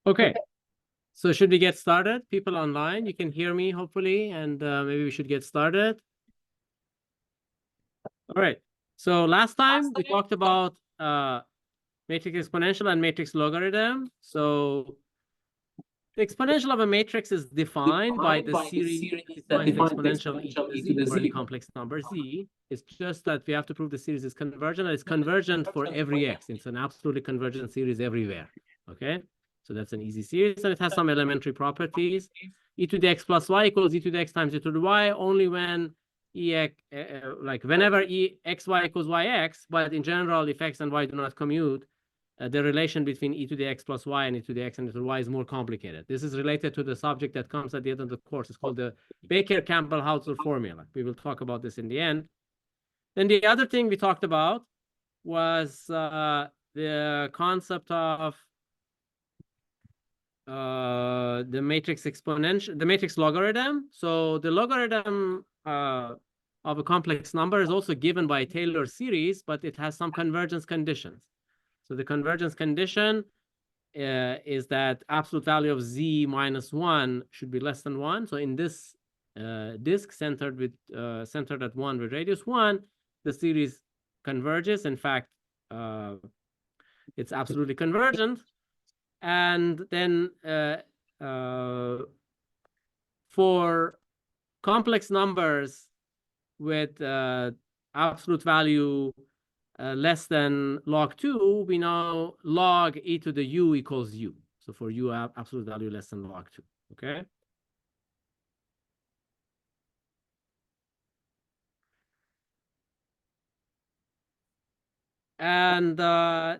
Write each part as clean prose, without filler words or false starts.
Okay, so should we get started? People online, you can hear me hopefully, and maybe we should get started. All right, so last time we talked about matrix exponential and matrix logarithm. So the exponential of a matrix is defined by the series that defines the exponential e to the z for any complex number z. It's just that we have to prove the series is convergent, and it's convergent for every x. It's an absolutely convergent series everywhere, okay? So that's an easy series, and it has some elementary properties. E to the x plus y equals e to the x times e to the y only when like whenever xy equals yx, but in general, if x and y do not commute, the relation between e to the x plus y and e to the x and e to the y is more complicated. This is related to the subject that comes at the end of the course. It's called the Baker-Campbell-Hauser formula. We will talk about this in the end. Then the other thing we talked about was the concept of the matrix exponential, the matrix logarithm. So the logarithm of a complex number is also given by a Taylor series, but it has some convergence conditions. So the convergence condition is that absolute value of z minus 1 should be less than 1. So in this disk centered at 1 with radius 1, the series converges. In fact, it's absolutely convergent. And then for complex numbers with absolute value less than log 2, we know log e to the u equals u. So for u, absolute value less than log 2, okay? And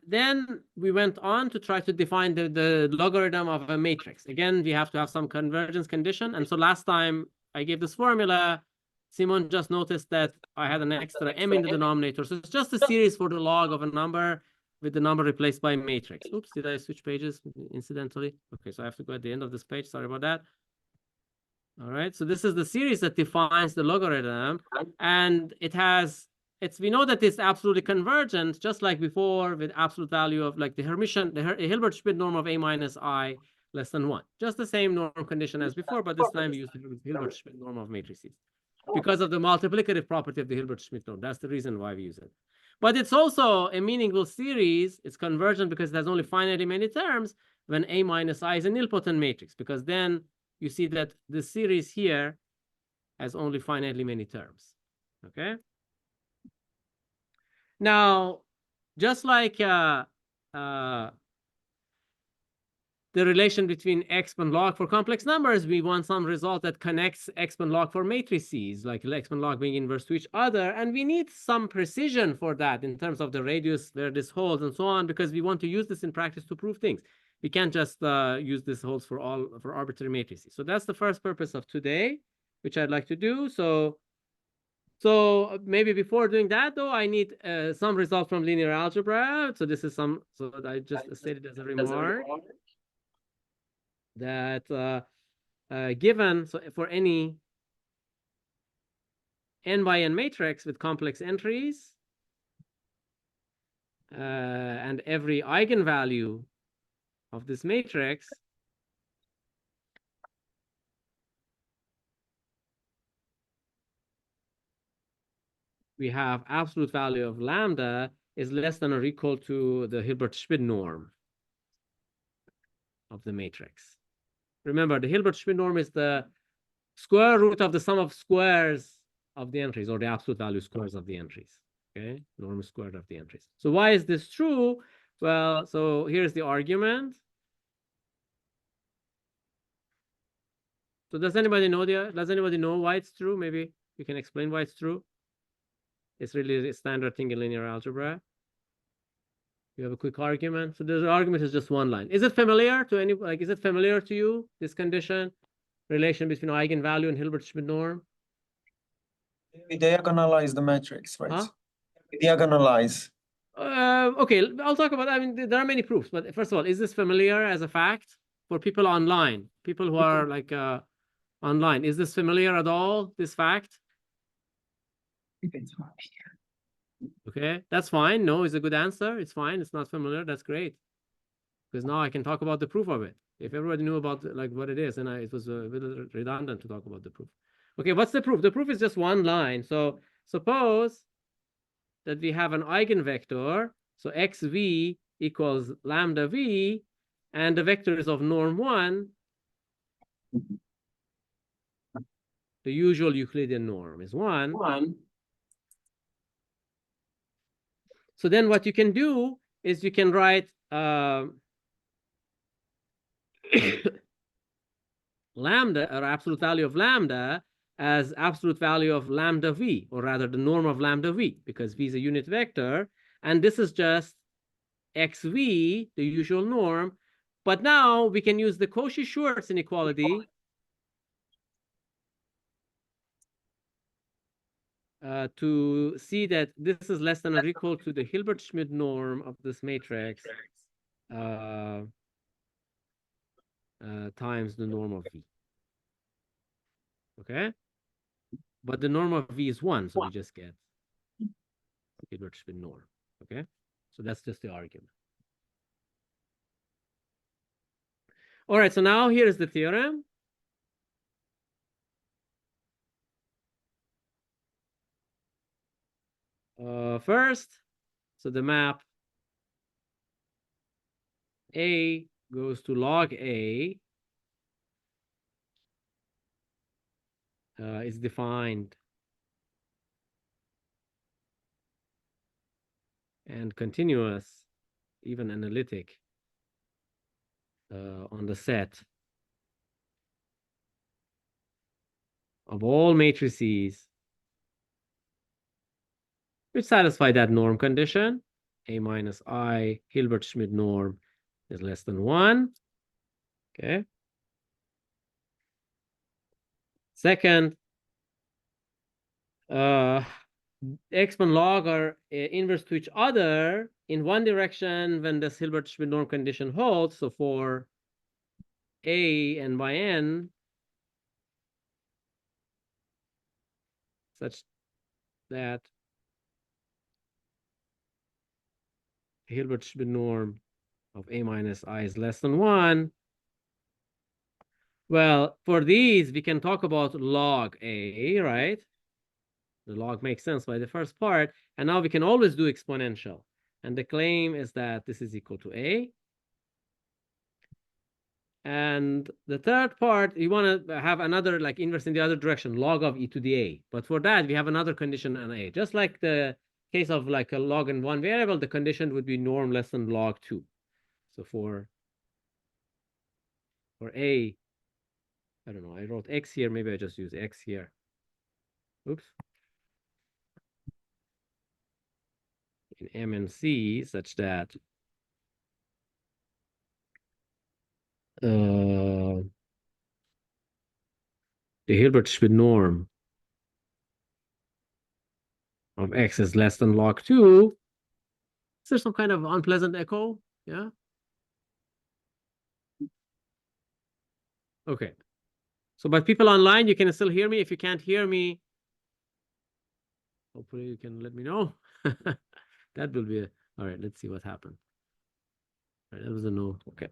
then we went on to try to define the logarithm of a matrix. Again, we have to have some convergence condition. And so last time I gave this formula, Simon just noticed that I had an extra m in the denominator. So it's just a series for the log of a number with the number replaced by matrix. Oops, did I switch pages incidentally? Okay, so I have to go at the end of this page. Sorry about that. All right, so this is the series that defines the logarithm. And it has, we know that it's absolutely convergent, just like before with absolute value of like the Hermitian, the Hilbert-Schmidt norm of a minus I less than 1. Just the same norm condition as before, but this time we use the Hilbert-Schmidt norm of matrices because of the multiplicative property of the Hilbert-Schmidt norm. That's the reason why we use it. But it's also a meaningful series. It's convergent because it has only finitely many terms when a minus I is a nilpotent matrix, because then you see that the series here has only finitely many terms, okay? Now, just like the relation between exponent log for complex numbers, we want some result that connects exponent log for matrices, like exponent log being inverse to each other. And we need some precision for that in terms of the radius where this holds and so on, because we want to use this in practice to prove things. We can't just use this holds for arbitrary matrices. So that's the first purpose of today, which I'd like to do. So maybe before doing that, though, I need some result from linear algebra. So this is so I just stated as a remark that given, so for any n by n matrix with complex entries and every eigenvalue of this matrix, we have absolute value of lambda is less than or equal to the Hilbert-Schmidt norm of the matrix. Remember, the Hilbert-Schmidt norm is the square root of the sum of squares of the entries, or the absolute value squares of the entries. Okay, norm squared of the entries. So why is this true? Well, so here's the argument. So does anybody know why it's true? Maybe you can explain why it's true. It's really a standard thing in linear algebra. You have a quick argument. So the argument is just one line. Is it familiar to any, like, is it familiar to you, this condition, relation between eigenvalue and Hilbert-Schmidt norm? We diagonalize the matrix, right? Huh? We diagonalize. Okay, I'll talk about, I mean, there are many proofs, but first of all, is this familiar as a fact for people online, people who are like online? Is this familiar at all, this fact? Okay, that's fine. No is a good answer. It's fine. It's not familiar. That's great. Because now I can talk about the proof of it. If everybody knew about like what it is, and it was a bit redundant to talk about the proof. Okay, what's the proof? The proof is just one line. So suppose that we have an eigenvector, so xv equals lambda v, and the vector is of norm 1, the usual Euclidean norm is 1. So then what you can do is you can write lambda, or absolute value of lambda, as absolute value of lambda v, or rather the norm of lambda v, because v is a unit vector, and this is just xv, the usual norm. But now we can use the Cauchy-Schwarz inequality to see that this is less than or equal to the Hilbert-Schmidt norm of this matrix times the norm of v. Okay? But the norm of v is 1, so we just get Hilbert-Schmidt norm. Okay? So that's just the argument. All right, so now here is the theorem. First, so the map A goes to log A is defined and continuous, even analytic, on the set of all matrices which satisfy that norm condition. A minus I Hilbert-Schmidt norm is less than 1. Okay. Second, exponent log are inverse to each other in one direction when this Hilbert-Schmidt norm condition holds. So for A n by n, such that Hilbert-Schmidt norm of A minus I is less than 1. Well, for these, we can talk about log A, right? The log makes sense by the first part. And now we can always do exponential. And the claim is that this is equal to A. And the third part, you want to have another like inverse in the other direction, log of e to the A. But for that, we have another condition on A. Just like the case of like a log in one variable, the condition would be norm less than log 2. So for A, I don't know, I wrote x here. Maybe I just use x here. Oops. In M and C, such that the Hilbert-Schmidt norm of x is less than log 2. Is there some kind of unpleasant echo? Yeah. Okay. So, but people online, you can still hear me. If you can't hear me, hopefully you can let me know. That will be all right. Let's see what happened. All right, that was a no. Okay.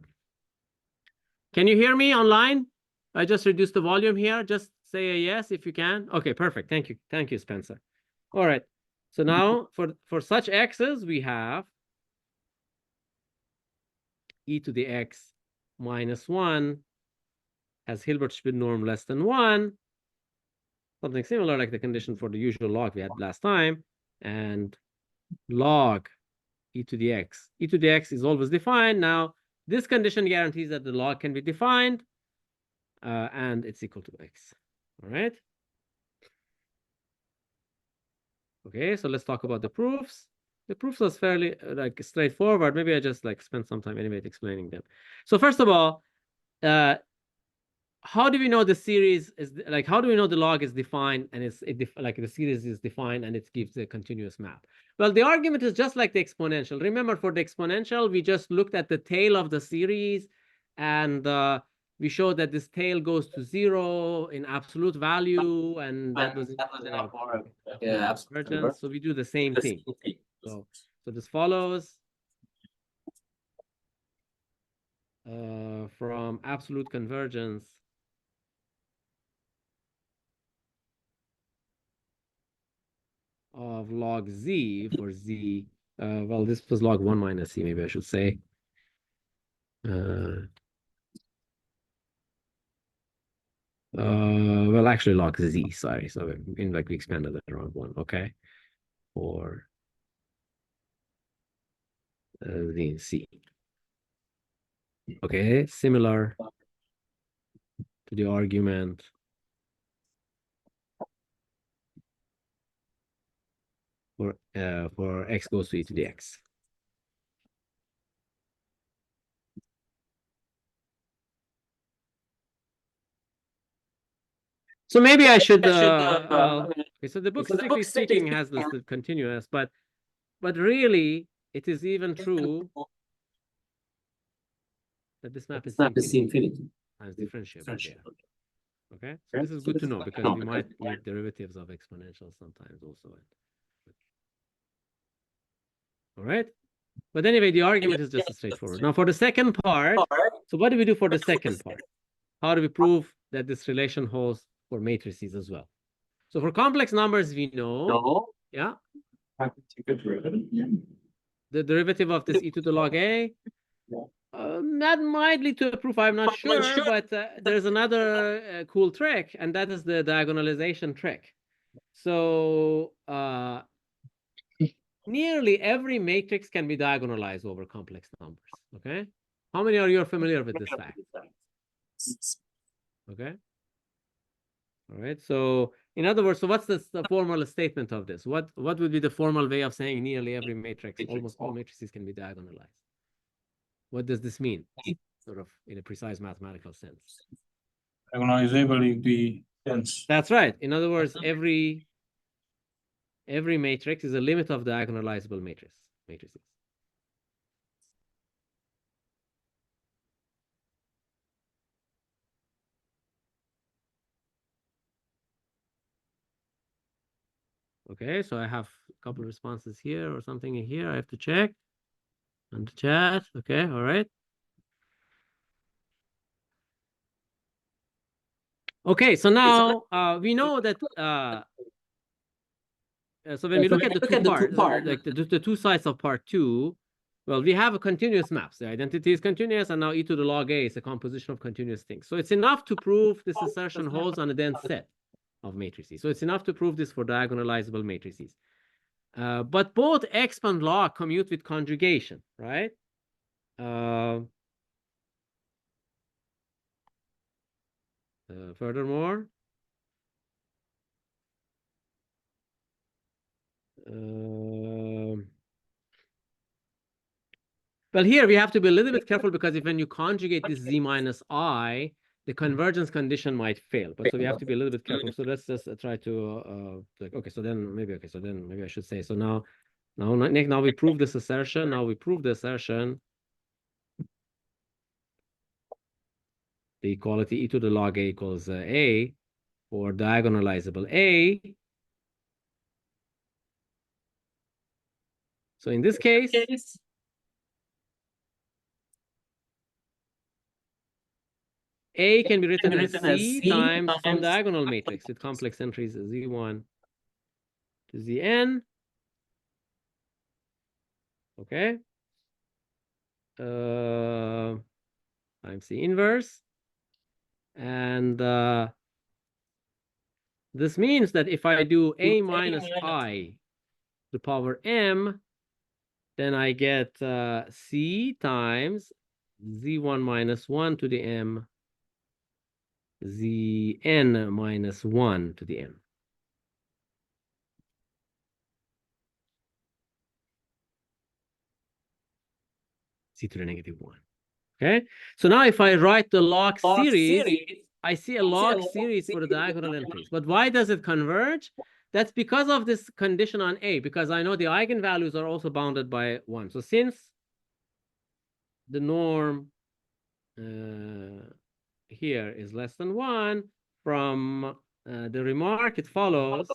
Can you hear me online? I just reduced the volume here. Just say a yes if you can. Okay, perfect. Thank you. Thank you, Spencer. All right. So now for such x's, we have e to the x minus 1 has Hilbert-Schmidt norm less than 1. Something similar like the condition for the usual log we had last time. And log e to the x. E to the x is always defined. Now, this condition guarantees that the log can be defined and it's equal to x. All right. Okay, so let's talk about the proofs. The proofs was fairly like straightforward. Maybe I just like spent some time anyway explaining them. So first of all, how do we know the series is like, how do we know the log is defined and like the series is defined and it gives a continuous map? Well, the argument is just like the exponential. Remember, for the exponential, we just looked at the tail of the series and we showed that this tail goes to 0 in absolute value, and that was enough for convergence. So we do the same thing. So this follows from some absolute convergence of log z for z. Well, this was log 1 minus c, maybe I should say. Well, actually log z, sorry. So in like we expanded that around 1, okay? For z and c. Okay, similar to the argument for x goes to e to the x. So maybe I should okay, so the book strictly speaking has this the continuous, but really it is even true that this map is C infinity as differentiable there. Okay, so this is good to know because we might need derivatives of exponentials sometimes also. All right, but anyway, the argument is just straightforward. Now for the second part, so what do we do for the second part? How do we prove that this relation holds for matrices as well? So for complex numbers, we know, yeah, the derivative of this e to the log a. That might lead to a proof, I'm not sure, but there's another cool trick, and that is the diagonalization trick. So nearly every matrix can be diagonalized over complex numbers, okay? How many are you familiar with this fact? Okay. All right, so in other words, so what's the formal statement of this? What would be the formal way of saying nearly every matrix, almost all matrices can be diagonalized? What does this mean, sort of in a precise mathematical sense? Diagonalizability dense. That's right. In other words, every matrix is a limit of diagonalizable matrices. Okay, so I have a couple of responses here or something in here. I have to check on the chat. Okay, all right. Okay, so now we know that so when we look at the two parts, like the two sides of part 2, well, we have a continuous maps. The identity is continuous, and now e to the log a is a composition of continuous things. So it's enough to prove this assertion holds on a dense set of matrices. So it's enough to prove this for diagonalizable matrices. But both exp and log commute with conjugation, right? Furthermore, well, here we have to be a little bit careful because if when you conjugate this z minus I, the convergence condition might fail. But so we have to be a little bit careful. So let's just try to like, okay, so then maybe I should say, so now we prove this assertion. Now we prove the assertion. The equality e to the log a equals a for diagonalizable a. So in this case, A can be written as C times some diagonal matrix with complex entries Z1 to Zn. Okay. Times the inverse. And this means that if I do A minus I to the power M, then I get C times Z1 minus 1 to the M, Zn minus 1 to the M. C to the negative 1. Okay, so now if I write the log series, I see a log series for the diagonal entries. But why does it converge? That's because of this condition on A, because I know the eigenvalues are also bounded by 1. So since the norm here is less than 1, from the remark, it follows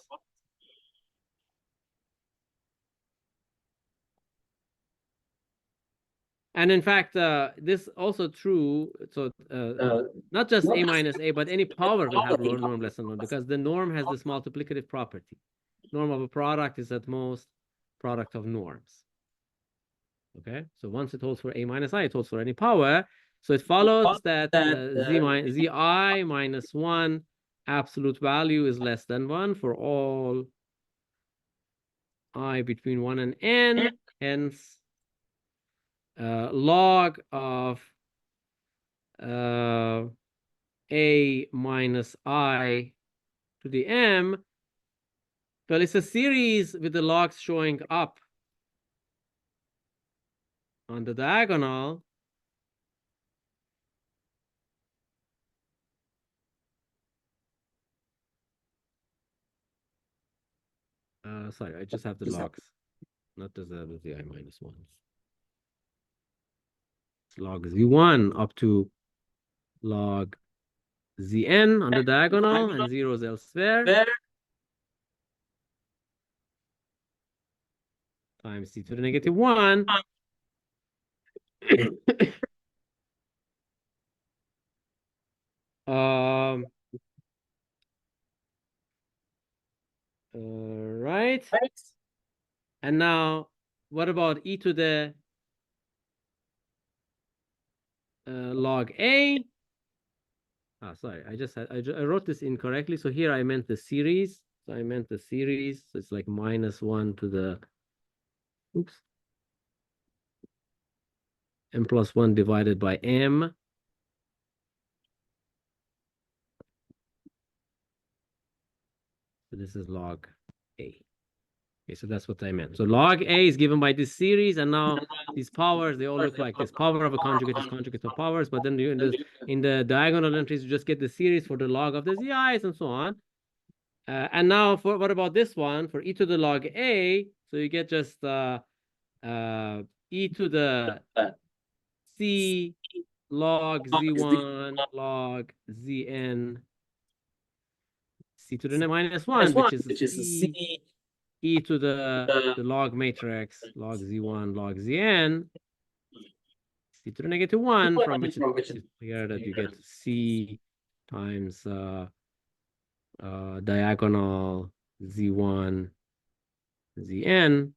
And in fact, this also true. So not just a minus a, but any power will have norm less than 1 because the norm has this multiplicative property. Norm of a product is at most product of norms. Okay, so once it holds for a minus I, it holds for any power. So it follows that zi minus 1 absolute value is less than 1 for all I between 1 and n. Hence, log of a minus I to the m. Well, it's a series with the logs showing up on the diagonal. Sorry, I just have the logs, not the I minus 1. It's log z1 up to log zn on the diagonal and zeros elsewhere. Times c to the negative 1. Right. And now, what about e to the log a? Sorry, I wrote this incorrectly. So here I meant the series. So I meant the series. So it's like minus 1 to the m plus 1 divided by m. So this is log a. Okay, so that's what I meant. So log a is given by this series, and now these powers, they all look like this. Power of a conjugate is conjugate of powers, but then in the diagonal entries, you just get the series for the log of the zi's and so on. And now for what about this one? For e to the log a, so you get just e to the c log z1 log zn c to the minus 1, which is c e to the log matrix log z1 log zn c to the negative 1, from which it's clear that you get c times diagonal z1 zn,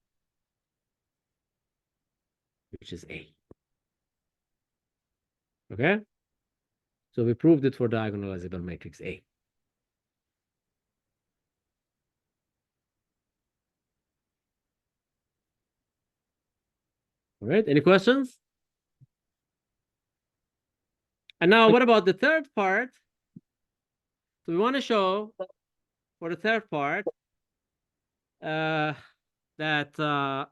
which is a. Okay, so we proved it for diagonalizable matrix A. All right, any questions? And now what about the third part? So we want to show for the third part that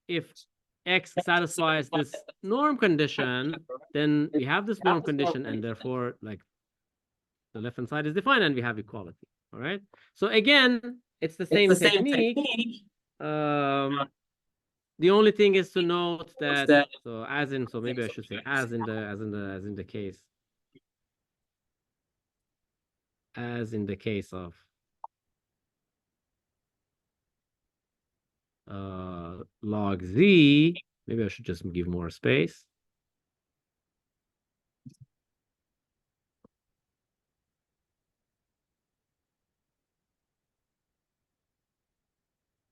if x satisfies this norm condition, then we have this norm condition, and therefore, like, the left-hand side is defined, and we have equality. All right. So again, it's the same technique. The only thing is to note that, so maybe I should say as in the case of log z, maybe I should just give more space.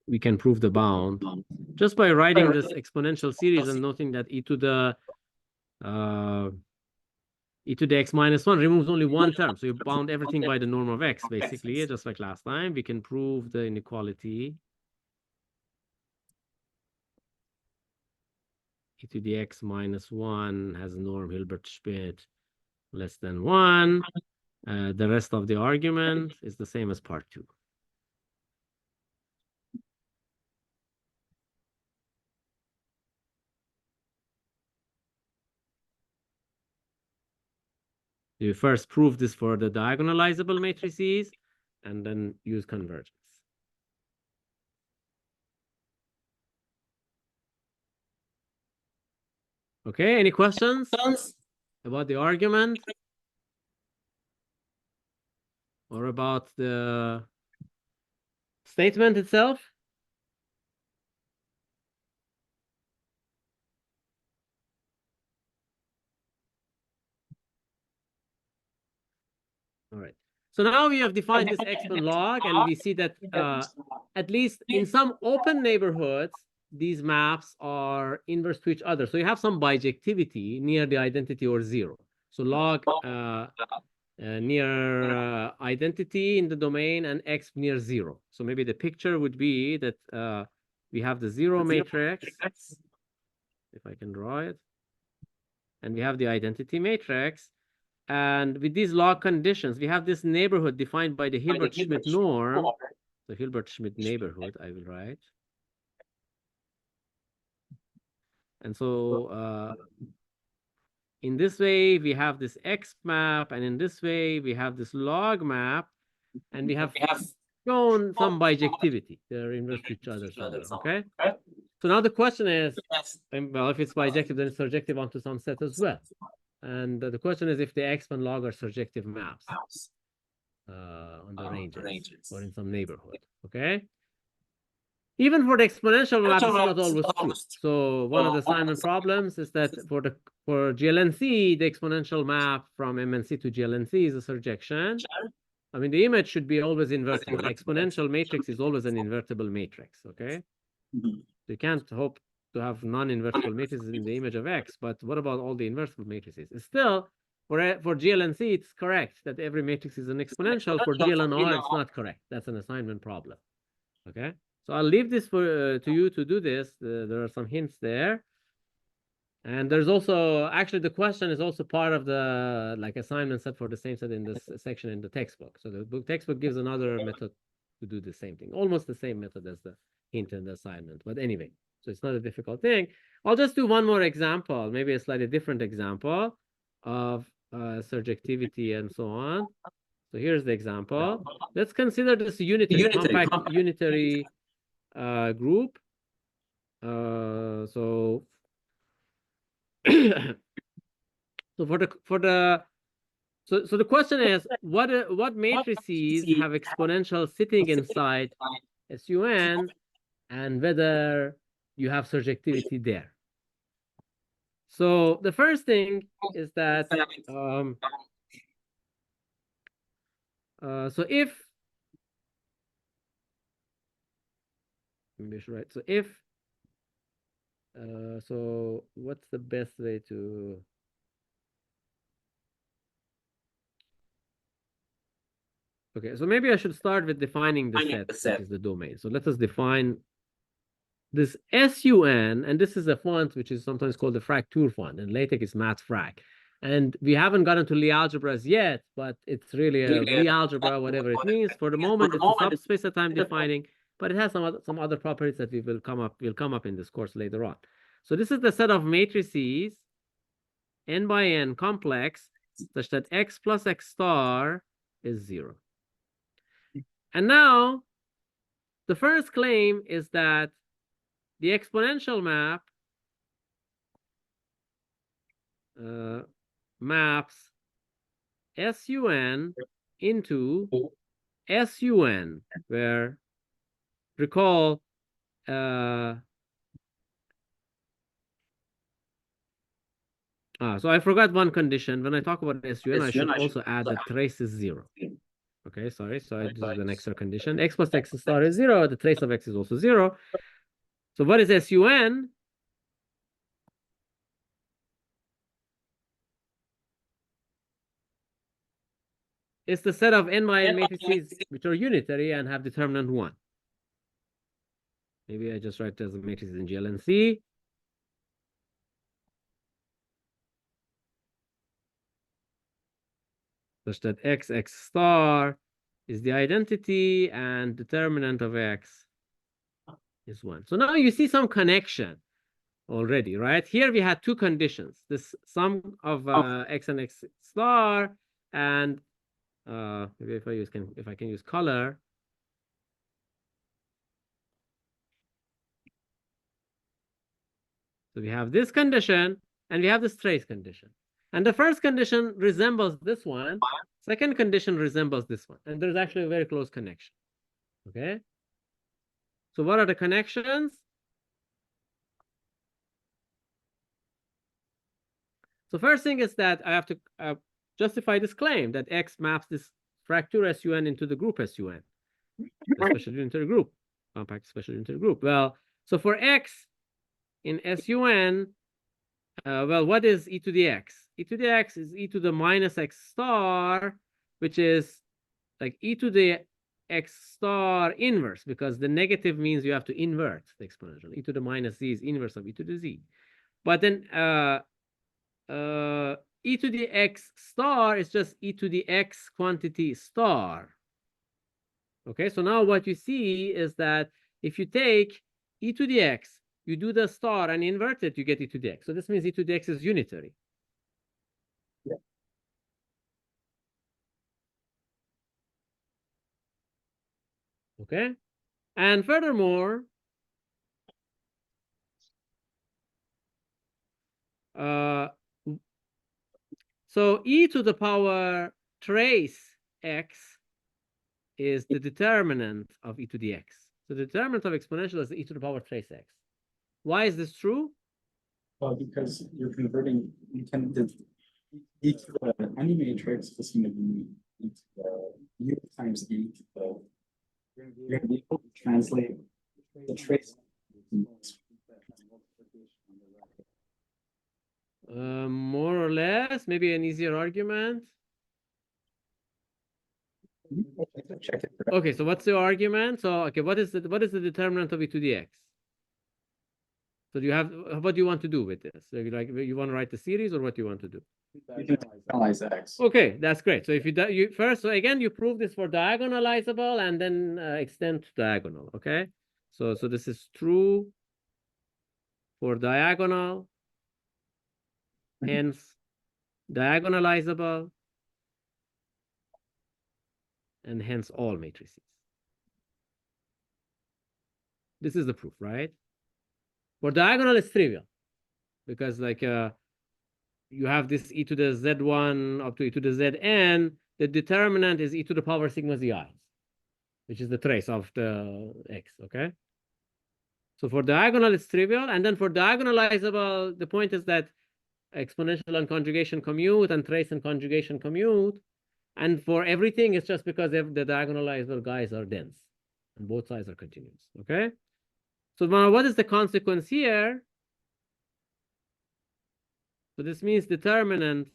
We can prove the bound just by writing this exponential series and noting that e to the x minus 1 removes only one term. So you bound everything by the norm of x, basically, just like last time. We can prove the inequality. E to the x minus 1 has a norm Hilbert-Schmidt less than 1. The rest of the argument is the same as part 2. You first prove this for the diagonalizable matrices, and then use convergence. Okay, any questions about the argument? Or about the statement itself? All right. So now we have defined this exponent log, and we see that at least in some open neighborhoods, these maps are inverse to each other. So you have some bijectivity near the identity or zero. So log near identity in the domain and x near zero. So maybe the picture would be that we have the zero matrix, if I can draw it, and we have the identity matrix. And with these log conditions, we have this neighborhood defined by the Hilbert-Schmidt norm. The Hilbert-Schmidt neighborhood, I will write. And so in this way, we have this X map, and in this way, we have this log map, and we have shown some bijectivity. They're inverse to each other somewhere, okay? So now the question is, well, if it's bijective, then it's surjective onto some set as well. And the question is if the X and log are surjective maps on the ranges or in some neighborhood, okay? Even for the exponential map, this is not always true. So one of the assignment problems is that for GLNC, the exponential map from MNC to GLNC is a surjection. I mean, the image should be always invertible. The exponential matrix is always an invertible matrix, okay? So you can't hope to have non-invertible matrices in the image of X, but what about all the invertible matrices? It's still, for GLNC, it's correct that every matrix is an exponential. For GLNR, it's not correct. That's an assignment problem, okay? So I'll leave this for to you to do this. There are some hints there. And there's also, actually, the question is also part of the assignment set for the same set in this section in the textbook. So the textbook gives another method to do the same thing, almost the same method as the hint in the assignment. But anyway, so it's not a difficult thing. I'll just do one more example, maybe a slightly different example of surjectivity and so on. So here's the example. Let's consider this unitary, compact unitary group. So so the question is, what matrices have exponentials sitting inside SUN, and whether you have surjectivity there. So the first thing is that so if maybe I should write, so if so what's the best way to okay, so maybe I should start with defining the set, which is the domain. So let us define this SUN, and this is a font which is sometimes called the Fraktur font, and LaTeX is MathFrak. And we haven't gotten to Lie algebras yet, but it's really a Lie algebra, whatever it means. For the moment, it's a subspace that I'm defining, but it has some other properties that will come up in this course later on. So this is the set of matrices, n by n complex, such that x plus x star is 0. And now, the first claim is that the exponential map maps SUN into SUN, where, recall, so I forgot one condition. When I talk about SUN, I should also add that trace is 0. Okay, sorry. So this is an extra condition. X plus x star is 0. The trace of x is also 0. So what is SUN? It's the set of n by n matrices which are unitary and have determinant 1. Maybe I just write it as a matrix in GLNC. Such that x star is the identity and determinant of x is 1. So now you see some connection already, right? Here we had two conditions. This sum of x and x star, and maybe if I can use color. So we have this condition and we have this trace condition. And the first condition resembles this one. Second condition resembles this one. And there's actually a very close connection. Okay? So what are the connections? So first thing is that I have to justify this claim that x maps this fracture SUN into the group SUN, the special unitary group, compact special unitary group. Well, so for X in SUN, well, what is e to the X? E to the X is e to the minus X star, which is like e to the X star inverse, because the negative means you have to invert the exponential. E to the minus Z is inverse of e to the Z. But then e to the X star is just e to the X quantity star. Okay, so now what you see is that if you take e to the X, you do the star and invert it, you get e to the X. So this means e to the X is unitary. Yeah. Okay, and furthermore, so e to the power trace X is the determinant of e to the X. So the determinant of exponential is e to the power trace X. Why is this true? Well, because you're converting, you can e to the any matrix is going to be e to the u times e to the. You're going to be able to translate the trace. More or less, maybe an easier argument. Check it. Okay, so what's the argument? So okay, what is the determinant of e to the X? So do you have, what do you want to do with this? So you want to write the series, or what do you want to do? You can analyze X. Okay, that's great. So if you first, so again, you prove this for diagonalizable and then extend to diagonal. Okay, so this is true for diagonal, hence diagonalizable, and hence all matrices. This is the proof, right? For diagonal, it's trivial, because like you have this e to the z1 up to e to the zn. The determinant is e to the power sigma zi, which is the trace of the X, okay? So for diagonal, it's trivial. And then for diagonalizable, the point is that exponential and conjugation commute, and trace and conjugation commute. And for everything, it's just because the diagonalizable guys are dense and both sides are continuous, okay? So now what is the consequence here? So this means determinant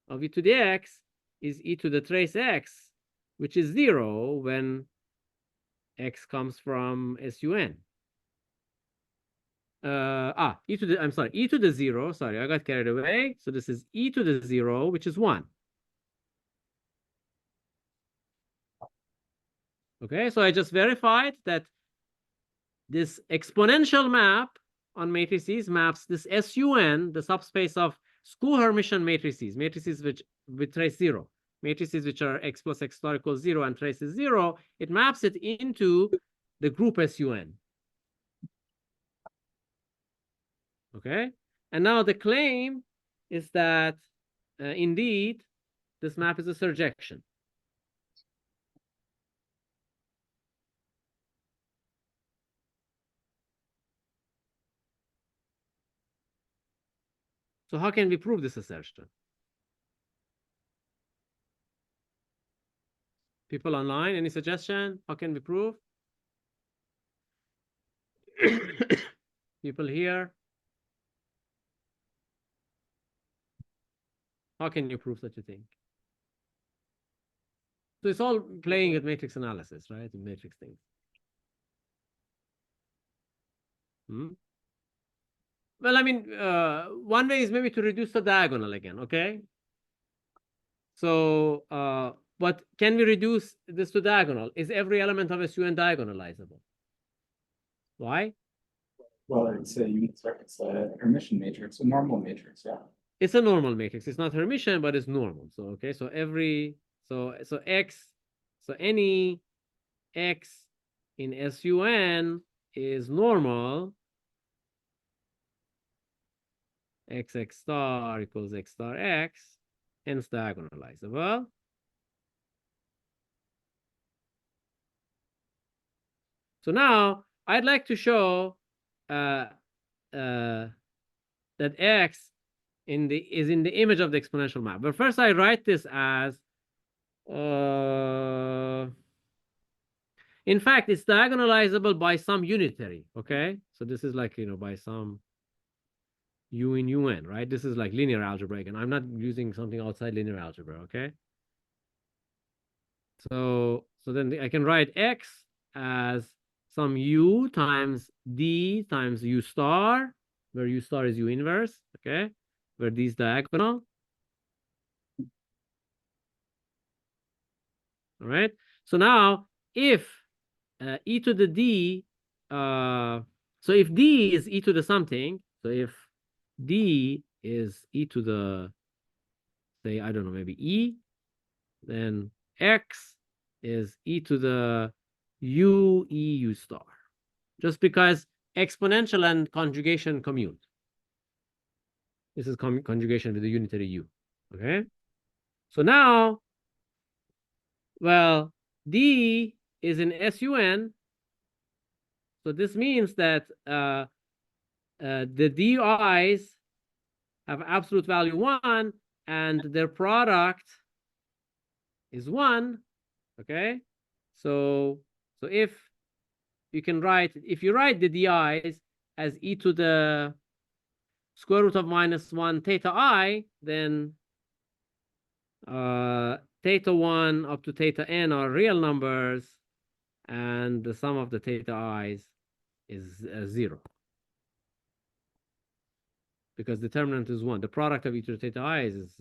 of e to the X is e to the trace X, which is 0 when X comes from SUN. E to the, I'm sorry, e to the 0, sorry, I got carried away. So this is e to the 0, which is 1. Okay, so I just verified that this exponential map on matrices maps this SUN, the subspace of skew-Hermitian matrices, matrices which with trace 0, matrices which are X plus X star equals 0 and trace is 0, it maps it into the group SUN. Okay, and now the claim is that indeed this map is a surjection. So how can we prove this assertion? People online, any suggestion? How can we prove? People here? How can you prove such a thing? So it's all playing at matrix analysis, right? In matrix things. Well, I mean, one way is maybe to reduce the diagonal again, okay? So, but can we reduce this to diagonal? Is every element of SUN diagonalizable? Why? Well, it's a Hermitian matrix, a normal matrix, yeah. It's a normal matrix. It's not Hermitian, but it's normal. So, okay, so so X, so any X in SUN is normal. X star equals X star X, hence diagonalizable. So now I'd like to show that X is in the image of the exponential map. But first I write this as In fact, it's diagonalizable by some unitary, okay? So this is like, by some u in un, right? This is like linear algebra again. I'm not using something outside linear algebra, okay? So then I can write x as some u times d times u star, where u star is u inverse, okay? Where d is diagonal. All right. So now if e to the d, so if d is e to the something, so if d is e to the, say, I don't know, maybe e, then x is e to the u star, just because exponential and conjugation commute. This is conjugation with the unitary u, okay? So now, well, d is in sun, so this means that the di's have absolute value 1, and their product is 1, okay? So if you write the di's as e to the square root of -1 theta I, then theta 1 up to theta n are real numbers, and the sum of the theta i's is 0. Because determinant is 1. The product of each of the theta i's is,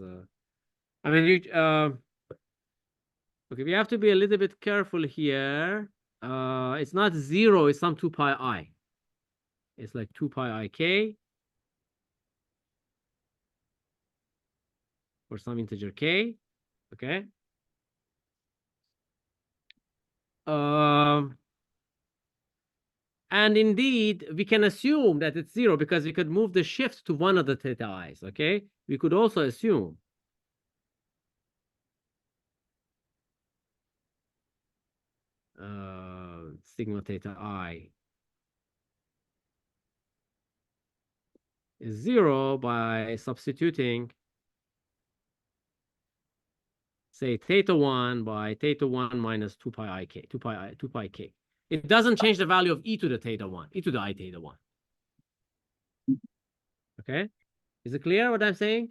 I mean, okay, we have to be a little bit careful here. It's not 0, it's some 2 pi I. It's like 2 pi ik, or some integer k, okay? And indeed, we can assume that it's 0 because we could move the shift to one of the theta i's, okay? We could also assume sigma theta I is 0 by substituting, say, theta 1 by theta 1 minus 2 pi ik, 2 pi k. It doesn't change the value of e to the theta 1, e to the I theta 1. Okay? Is it clear what I'm saying?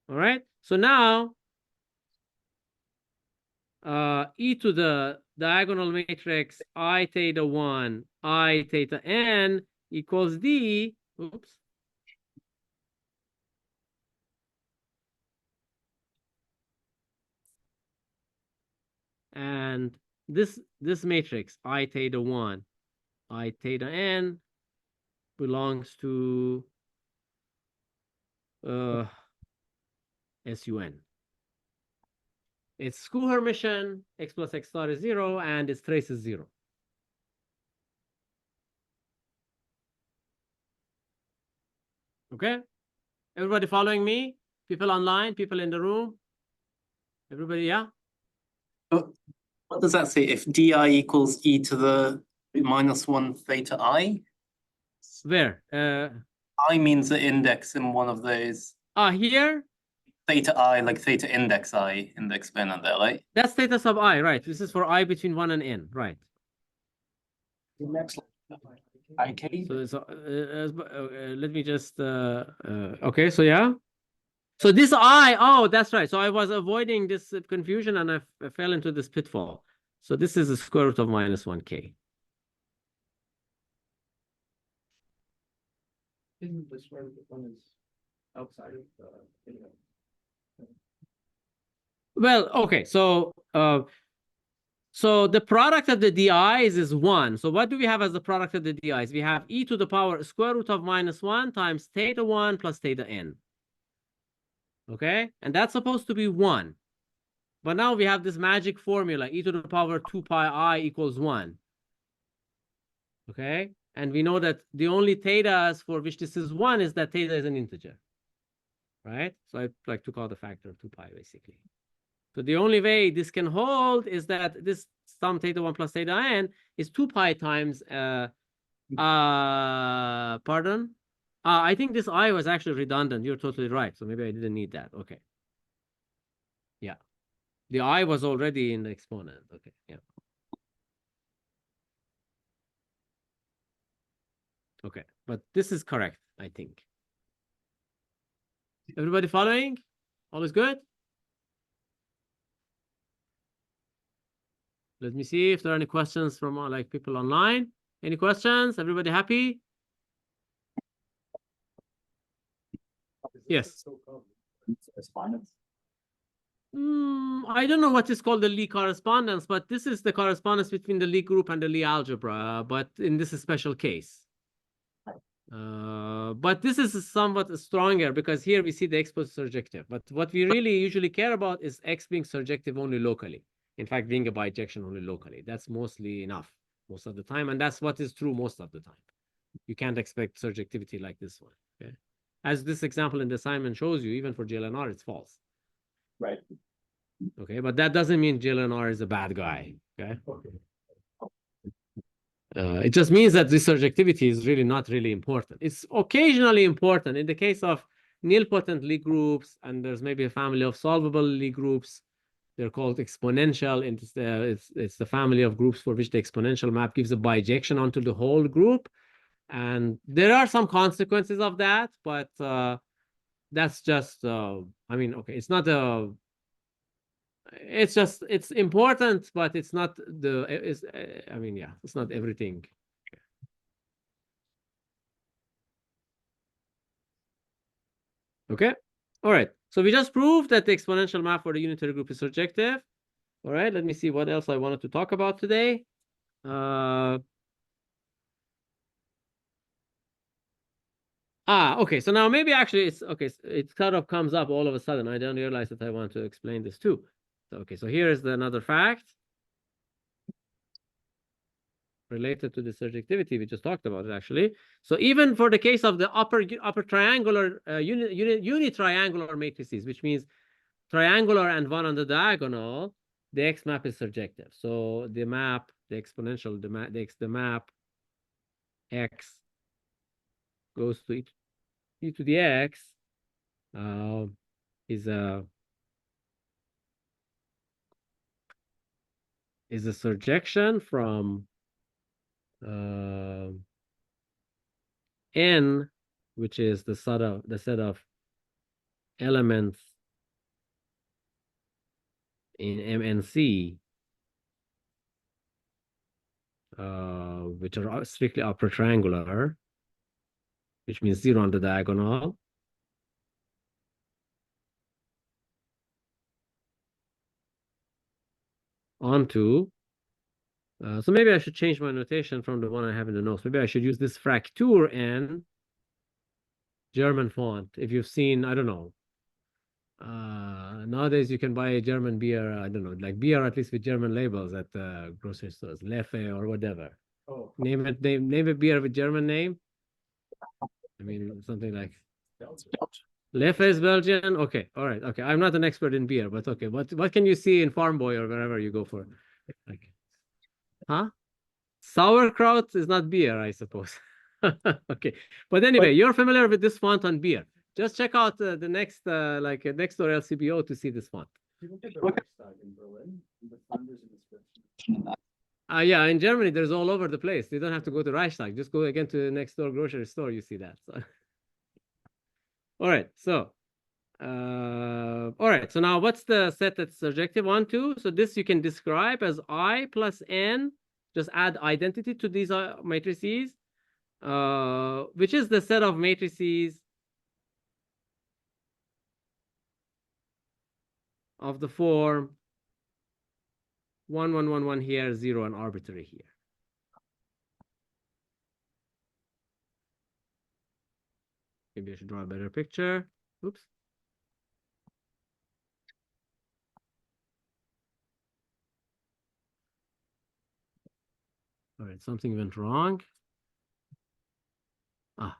All right. So now, e to the diagonal matrix I theta 1, I theta n equals d. Oops. And this matrix I theta 1, I theta n belongs to SUN. Its school Hermitian, x plus x star is 0, and its trace is 0. Okay? Everybody following me? People online, people in the room? Everybody, yeah? What does that say? If di equals e to the -1 theta I? Where? I means the index in one of those. Here? Theta I, like theta index I in the exponent there, right? That's theta sub I, right? This is for I between 1 and n, right? IK? So let me just, okay, so yeah. So this I, oh, that's right. So I was avoiding this confusion and I fell into this pitfall. So this is the square root of -1k. Isn't the square root one is outside of the Well, okay, so the product of the di's is 1. So what do we have as the product of the di's? We have e to the power square root of -1 times theta 1 plus theta n. Okay, and that's supposed to be 1. But now we have this magic formula, e to the power 2 pi I equals 1. Okay, and we know that the only thetas for which this is 1 is that theta is an integer. Right? So I like took out the factor of 2 pi basically. So the only way this can hold is that this sum theta 1 plus theta n is 2 pi times, pardon? I think this I was actually redundant. You're totally right. So maybe I didn't need that. Okay. Yeah. The I was already in the exponent. Okay, yeah. Okay, but this is correct, I think. Everybody following? All is good? Let me see if there are any questions from like people online. Any questions? Everybody happy? Yes. Correspondence. I don't know what is called the Lie correspondence, but this is the correspondence between the Lie group and the Lie algebra, but in this special case. But this is somewhat stronger because here we see the x was surjective. But what we really usually care about is x being surjective only locally. In fact, being a bijection only locally. That's mostly enough most of the time. And that's what is true most of the time. You can't expect surjectivity like this one. Okay. As this example in the assignment shows you, even for GLNR, it's false. Right. Okay, but that doesn't mean GLNR is a bad guy. Okay. It just means that this surjectivity is really not really important. It's occasionally important in the case of nilpotent Lie groups, and there's maybe a family of solvable Lie groups. They're called exponential. And it's the family of groups for which the exponential map gives a bijection onto the whole group. And there are some consequences of that, but that's just, I mean, okay, it's not a, it's just, it's important, but it's not the, it's, I mean, yeah, it's not everything. Okay, all right. So we just proved that the exponential map for the unitary group is surjective. All right, let me see what else I wanted to talk about today. Okay. So now maybe actually it's okay. It kind of comes up all of a sudden. I don't realize that I want to explain this too. So, okay. So here is another fact related to the surjectivity. We just talked about it actually. So even for the case of the upper triangular unitriangular matrices, which means triangular and one on the diagonal, the X map is surjective. So the map, the exponential, the map X goes to e to the X is a surjection from N, which is the set of elements in MNC, which are strictly upper triangular, which means 0 on the diagonal, onto, so maybe I should change my notation from the one I have in the notes. Maybe I should use this Fraktur N German font. If you've seen, I don't know, nowadays you can buy a German beer, I don't know, like beer at least with German labels at grocery stores, Leffe or whatever. Oh, Name a beer with German name. I mean, something like Leffe is Belgian. Okay, all right. Okay, I'm not an expert in beer, but okay. What can you see in Farm Boy or wherever you go for? Like, huh? Sauerkraut is not beer, I suppose. Okay, but anyway, you're familiar with this font on beer. Just check out the next, like next door LCBO to see this font. people get the Reichstag in Berlin, the thunders in description. Yeah, in Germany, there's all over the place. You don't have to go to Reichstag. Just go again to the next door grocery store. You see that. So. All right. So, all right. So now what's the set that's surjective? 1, 2. So this you can describe as I plus N. Just add identity to these matrices, which is the set of matrices of the form 1, 1, 1, 1 here, 0, and arbitrary here. Maybe I should draw a better picture. Oops. All right, something went wrong. Ah.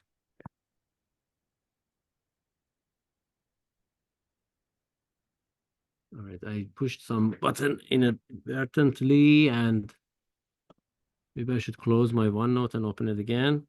All right, I pushed some button inadvertently, and maybe I should close my OneNote and open it again.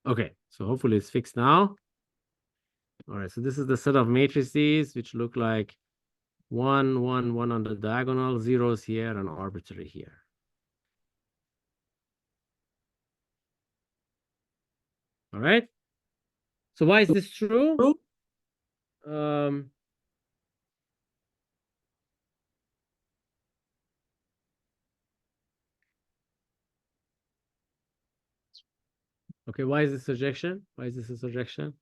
Okay, so hopefully it's fixed now. All right, so this is the set of matrices which look like 1, 1, 1 on the diagonal, zeros here, and arbitrary here. All right. So why is this true? Okay, why is this surjection? Why is this a surjection?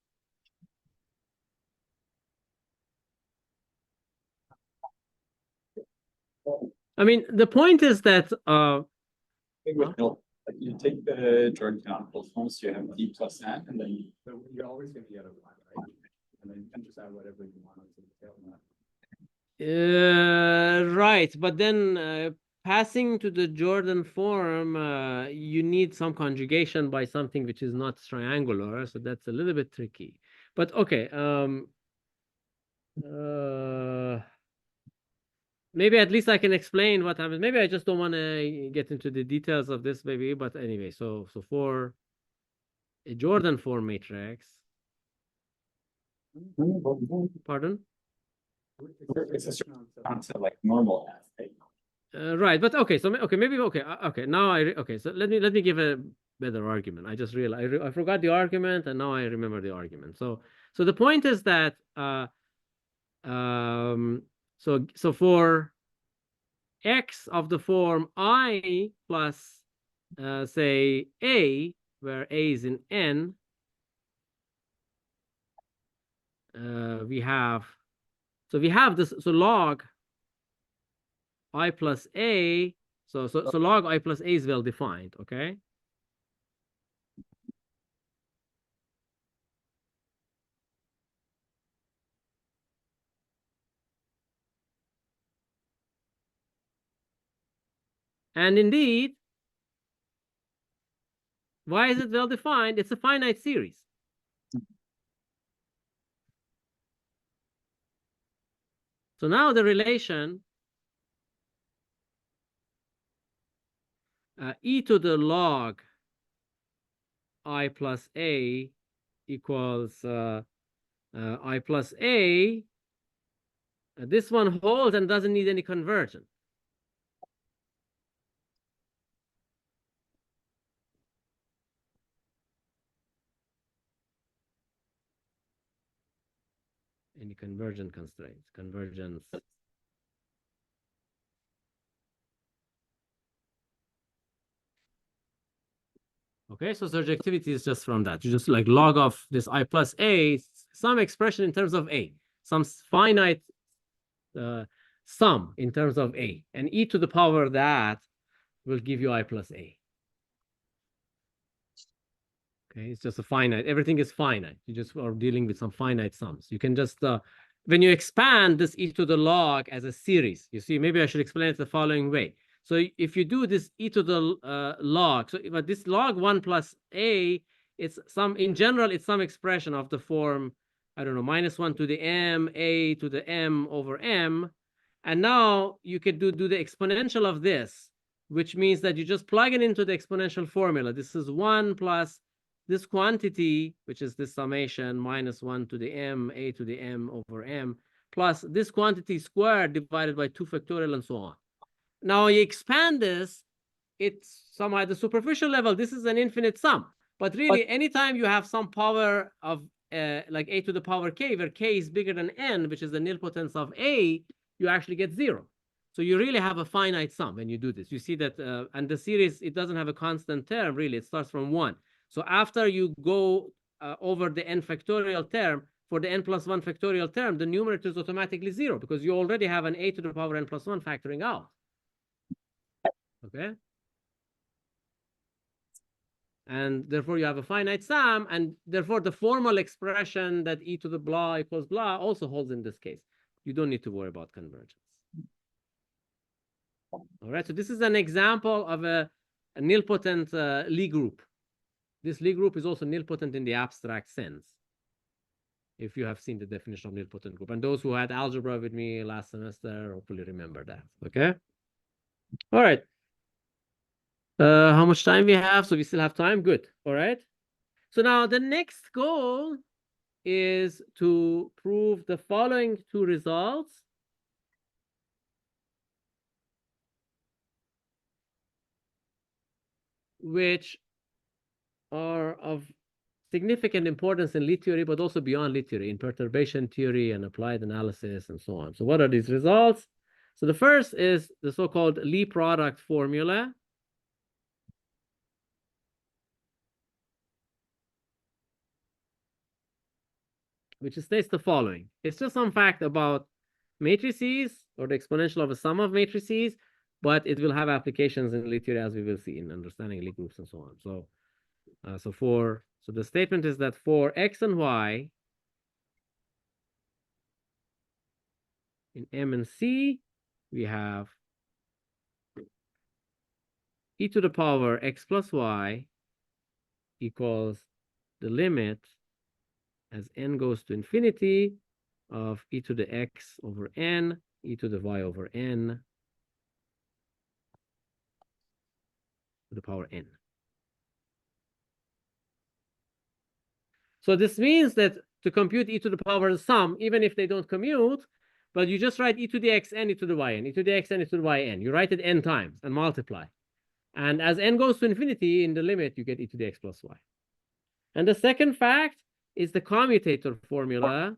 I mean, the point is that Like you take the Jordan canonical form, so you have d plus n, and then you're always going to get a 1, right? And then you can just add whatever you want onto the tail of that. right, but then passing to the Jordan form, you need some conjugation by something which is not triangular, so that's a little bit tricky. But okay, maybe at least I can explain what happens. Maybe I just don't want to get into the details of this, maybe. But anyway, so for a Jordan form matrix, pardon? It's a certain concept like normal f, right? Right, but okay, so maybe okay. Now okay. So let me give a better argument. I just realized I forgot the argument, and now I remember the argument. So the point is that so for x of the form I plus say a, where a is in n, we have this, so log I plus a, so log I plus a is well defined, okay? And indeed, why is it well defined? It's a finite series. So now the relation e to the log I plus a equals I plus a, this one holds and doesn't need any conversion. Any convergent constraints, convergence. Okay, so surjectivity is just from that. You just like log of this I plus a, some expression in terms of a, some finite sum in terms of a, and e to the power that will give you I plus a. Okay, it's just a finite. Everything is finite. You just are dealing with some finite sums. You can just when you expand this e to the log as a series, you see, maybe I should explain it the following way. So if you do this e to the log, so but this log 1 plus a, it's some, in general, it's some expression of the form, I don't know, -1 to the m, a to the m over m. And now you could do the exponential of this, which means that you just plug it into the exponential formula. This is 1 plus this quantity, which is this summation, -1 to the m, a to the m over m, plus this quantity squared divided by 2 factorial and so on. Now you expand this, it's somehow at the superficial level, this is an infinite sum. But really, anytime you have some power of like a to the power k, where k is bigger than n, which is the nilpotence of a, you actually get 0. So you really have a finite sum when you do this. You see that, and the series, it doesn't have a constant term, really. It starts from 1. So after you go over the n factorial term, for the n plus 1 factorial term, the numerator is automatically 0 because you already have an a to the power n plus 1 factoring out. Okay? And therefore, you have a finite sum, and therefore, the formal expression that e to the blah equals blah also holds in this case. You don't need to worry about convergence. All right, so this is an example of a nilpotent Lie group. This Lie group is also nilpotent in the abstract sense, if you have seen the definition of nilpotent group. And those who had algebra with me last semester hopefully remember that, okay? All right. How much time we have? So we still have time? Good, all right? So now the next goal is to prove the following two results. Which are of significant importance in lead theory, but also beyond lead theory, in perturbation theory and applied analysis and so on. So what are these results? So the first is the so-called Lie product formula. Which states the following. It's just some fact about matrices or the exponential of a sum of matrices, but it will have applications in Lie theory, as we will see in understanding Lie groups and so on. So so the statement is that for x and y in M and C, we have e to the power x plus y equals the limit as n goes to infinity of e to the x over n, e to the y over n to the power n. So this means that to compute e to the power of the sum, even if they don't commute, but you just write e to the x n, e to the y n, e to the x n, e to the y n. You write it n times and multiply. And as n goes to infinity in the limit, you get e to the x plus y. And the second fact is the commutator formula.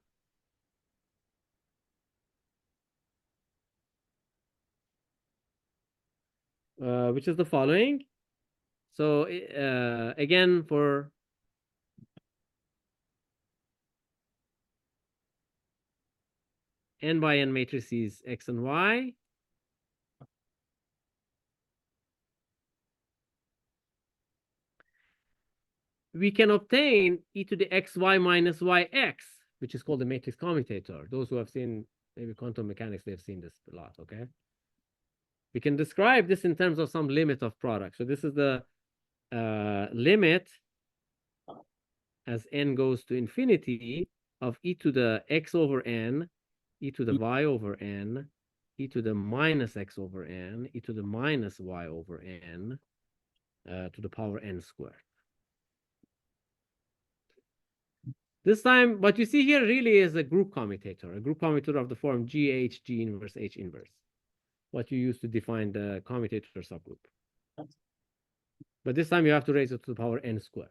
Which is the following. So again, for n by n matrices x and y, we can obtain e to the xy minus yx, which is called the matrix commutator. Those who have seen maybe quantum mechanics, they've seen this a lot, okay? We can describe this in terms of some limit of product. So this is the limit as n goes to infinity of e to the x over n, e to the y over n, e to the minus x over n, e to the minus y over n, to the power n squared. This time, what you see here really is a group commutator of the form GH, G inverse, H inverse. What you use to define the commutator subgroup. But this time you have to raise it to the power n squared.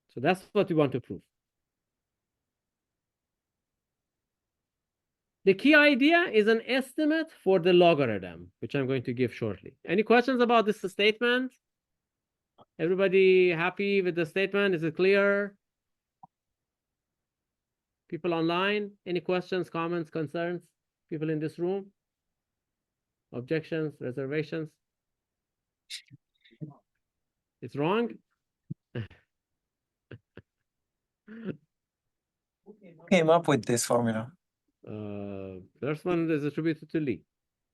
So that's what we want to prove. The key idea is an estimate for the logarithm, which I'm going to give shortly. Any questions about this statement? Everybody happy with the statement? Is it clear? People online? Any questions, comments, concerns? People in this room? Objections, reservations? It's wrong? Who came up with this formula? First one is attributed to Lie.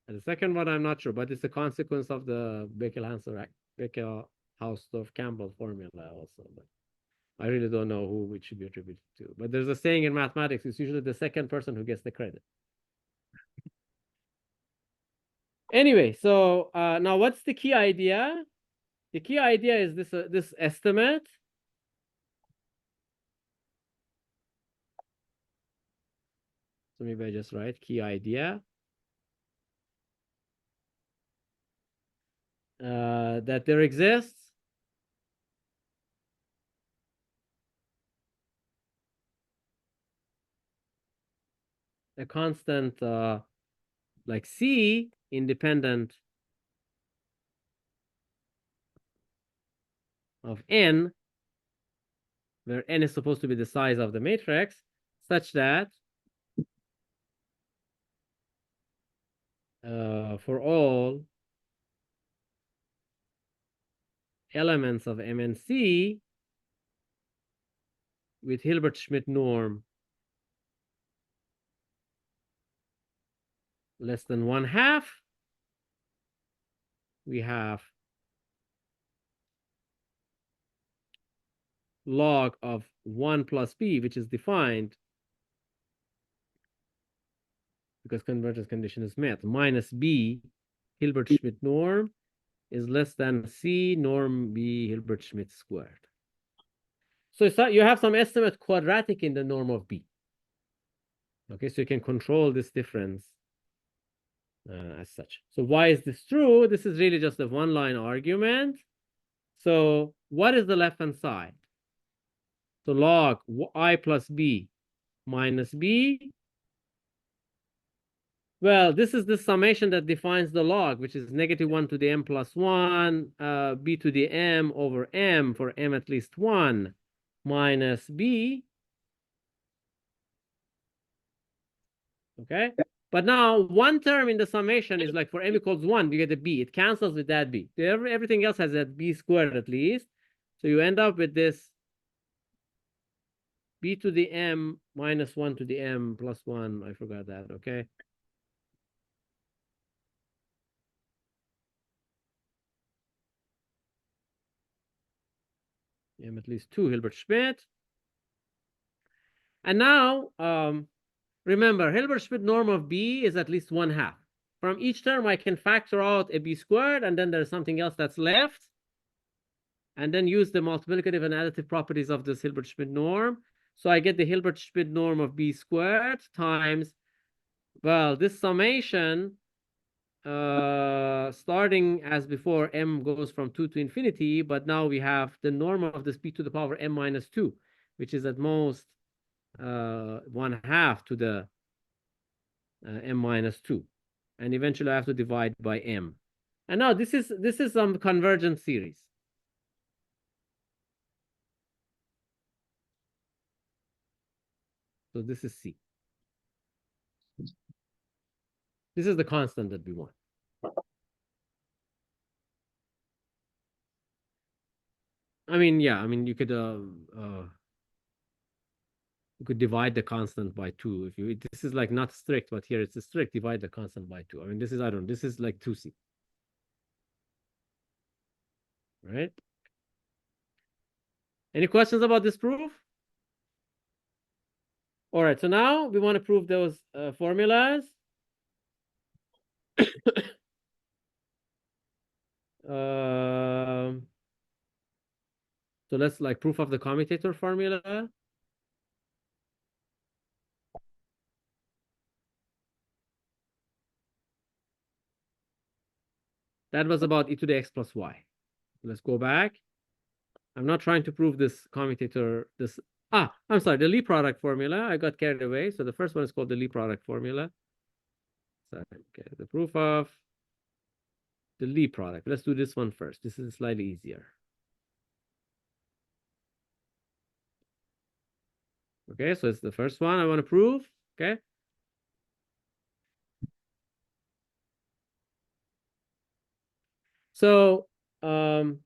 And the second one, I'm not sure, but it's a consequence of the Beckel-Hausdorff-Campbell formula also. But I really don't know who it should be attributed to. But there's a saying in mathematics, it's usually the second person who gets the credit. Anyway, so now what's the key idea? The key idea is this estimate. So maybe I just write key idea. That there exists a constant like C independent of n, where n is supposed to be the size of the matrix, such that for all elements of M and C with Hilbert-Schmidt norm less than 1/2, we have log of 1 plus b, which is defined because convergence condition is met, minus b Hilbert-Schmidt norm is less than C norm B Hilbert-Schmidt squared. So you have some estimate quadratic in the norm of B. Okay, so you can control this difference as such. So why is this true? This is really just a one-line argument. So what is the left-hand side? So log I plus B minus B. Well, this is the summation that defines the log, which is -1 to the m plus 1, b to the m over m for m at least 1 minus b. Okay, but now one term in the summation is like for m equals 1, you get a b. It cancels with that b. Everything else has that b squared at least. So you end up with this b to the m minus 1 to the m plus 1. I forgot that, okay? M at least 2 Hilbert-Schmidt. And now, remember, Hilbert-Schmidt norm of b is at least 1/2. From each term, I can factor out a b squared, and then there's something else that's left. And then use the multiplicative and additive properties of this Hilbert-Schmidt norm. So I get the Hilbert-Schmidt norm of b squared times, well, this summation, starting as before, m goes from 2 to infinity, but now we have the norm of this b to the power m minus 2, which is at most 1/2 to the m minus 2. And eventually I have to divide by m. And now this is some convergent series. So this is C. This is the constant that we want. I mean, yeah, I mean, you could divide the constant by 2 if you. This is like not strict, but here it's a strict. Divide the constant by 2. I mean, this is, I don't. This is like 2C. Right? Any questions about this proof? All right. So now we want to prove those formulas. So let's like proof of the commutator formula. That was about e to the x plus y. Let's go back. I'm not trying to prove this commutator, I'm sorry, the Lie product formula. I got carried away. So the first one is called the Lie product formula. So, okay, the proof of the Lie product. Let's do this one first. This is slightly easier. Okay, so it's the first one I want to prove. Okay. So, so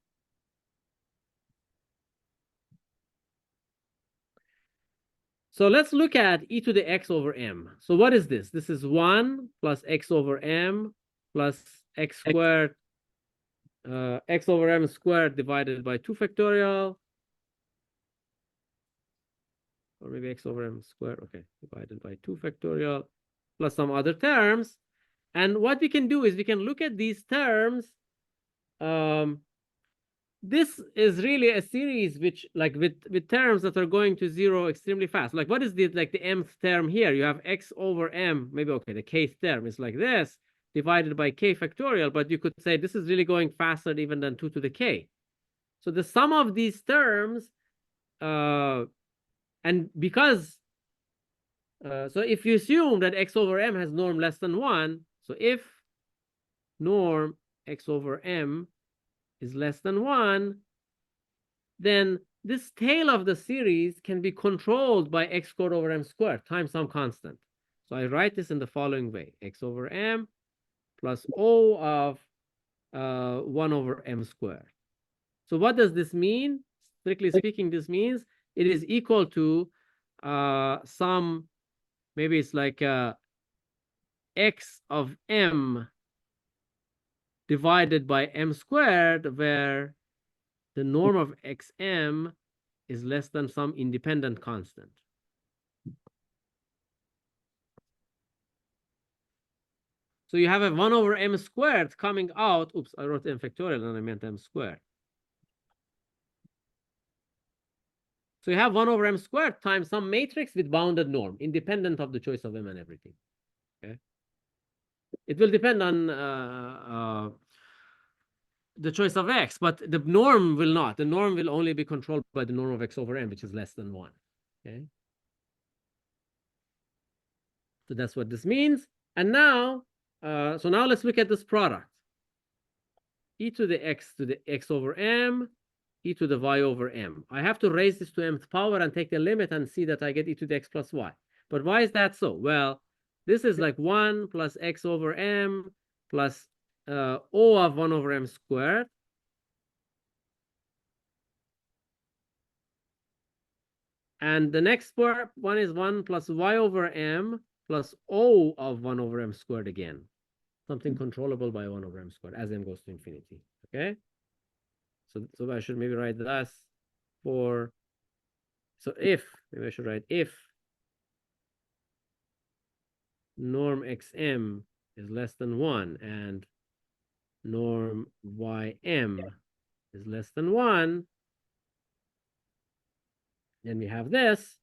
let's look at e to the x over m. So what is this? This is 1 plus x over m plus x squared, x over m squared divided by 2 factorial. Or maybe x over m squared, okay, divided by 2 factorial, plus some other terms. And what we can do is we can look at these terms. This is really a series which, like, with terms that are going to 0 extremely fast. Like, what is the mth term here? You have x over m, maybe, okay, the kth term is like this, divided by k factorial, but you could say this is really going faster even than 2 to the k. So the sum of these terms, and because, so if you assume that x over m has norm less than 1, so if norm x over m is less than 1, then this tail of the series can be controlled by x squared over m squared times some constant. So I write this in the following way: x over m plus O of 1 over m squared. So what does this mean? Strictly speaking, this means it is equal to some, maybe it's like x of m divided by m squared, where the norm of xm is less than some independent constant. So you have a 1 over m squared coming out. Oops, I wrote m factorial and I meant m squared. So you have 1 over m squared times some matrix with bounded norm, independent of the choice of m and everything. Okay. It will depend on the choice of x, but the norm will not. The norm will only be controlled by the norm of x over m, which is less than 1. Okay. So that's what this means. And now, so now let's look at this product. E to the x over m, e to the y over m. I have to raise this to mth power and take the limit and see that I get e to the x plus y. But why is that so? Well, this is like 1 plus x over m plus O of 1 over m squared. And the next one is 1 plus y over m plus O of 1 over m squared again. Something controllable by 1 over m squared as m goes to infinity. Okay? So I should maybe write this for, so if, maybe I should write if norm xm is less than 1 and norm ym is less than 1, then we have this,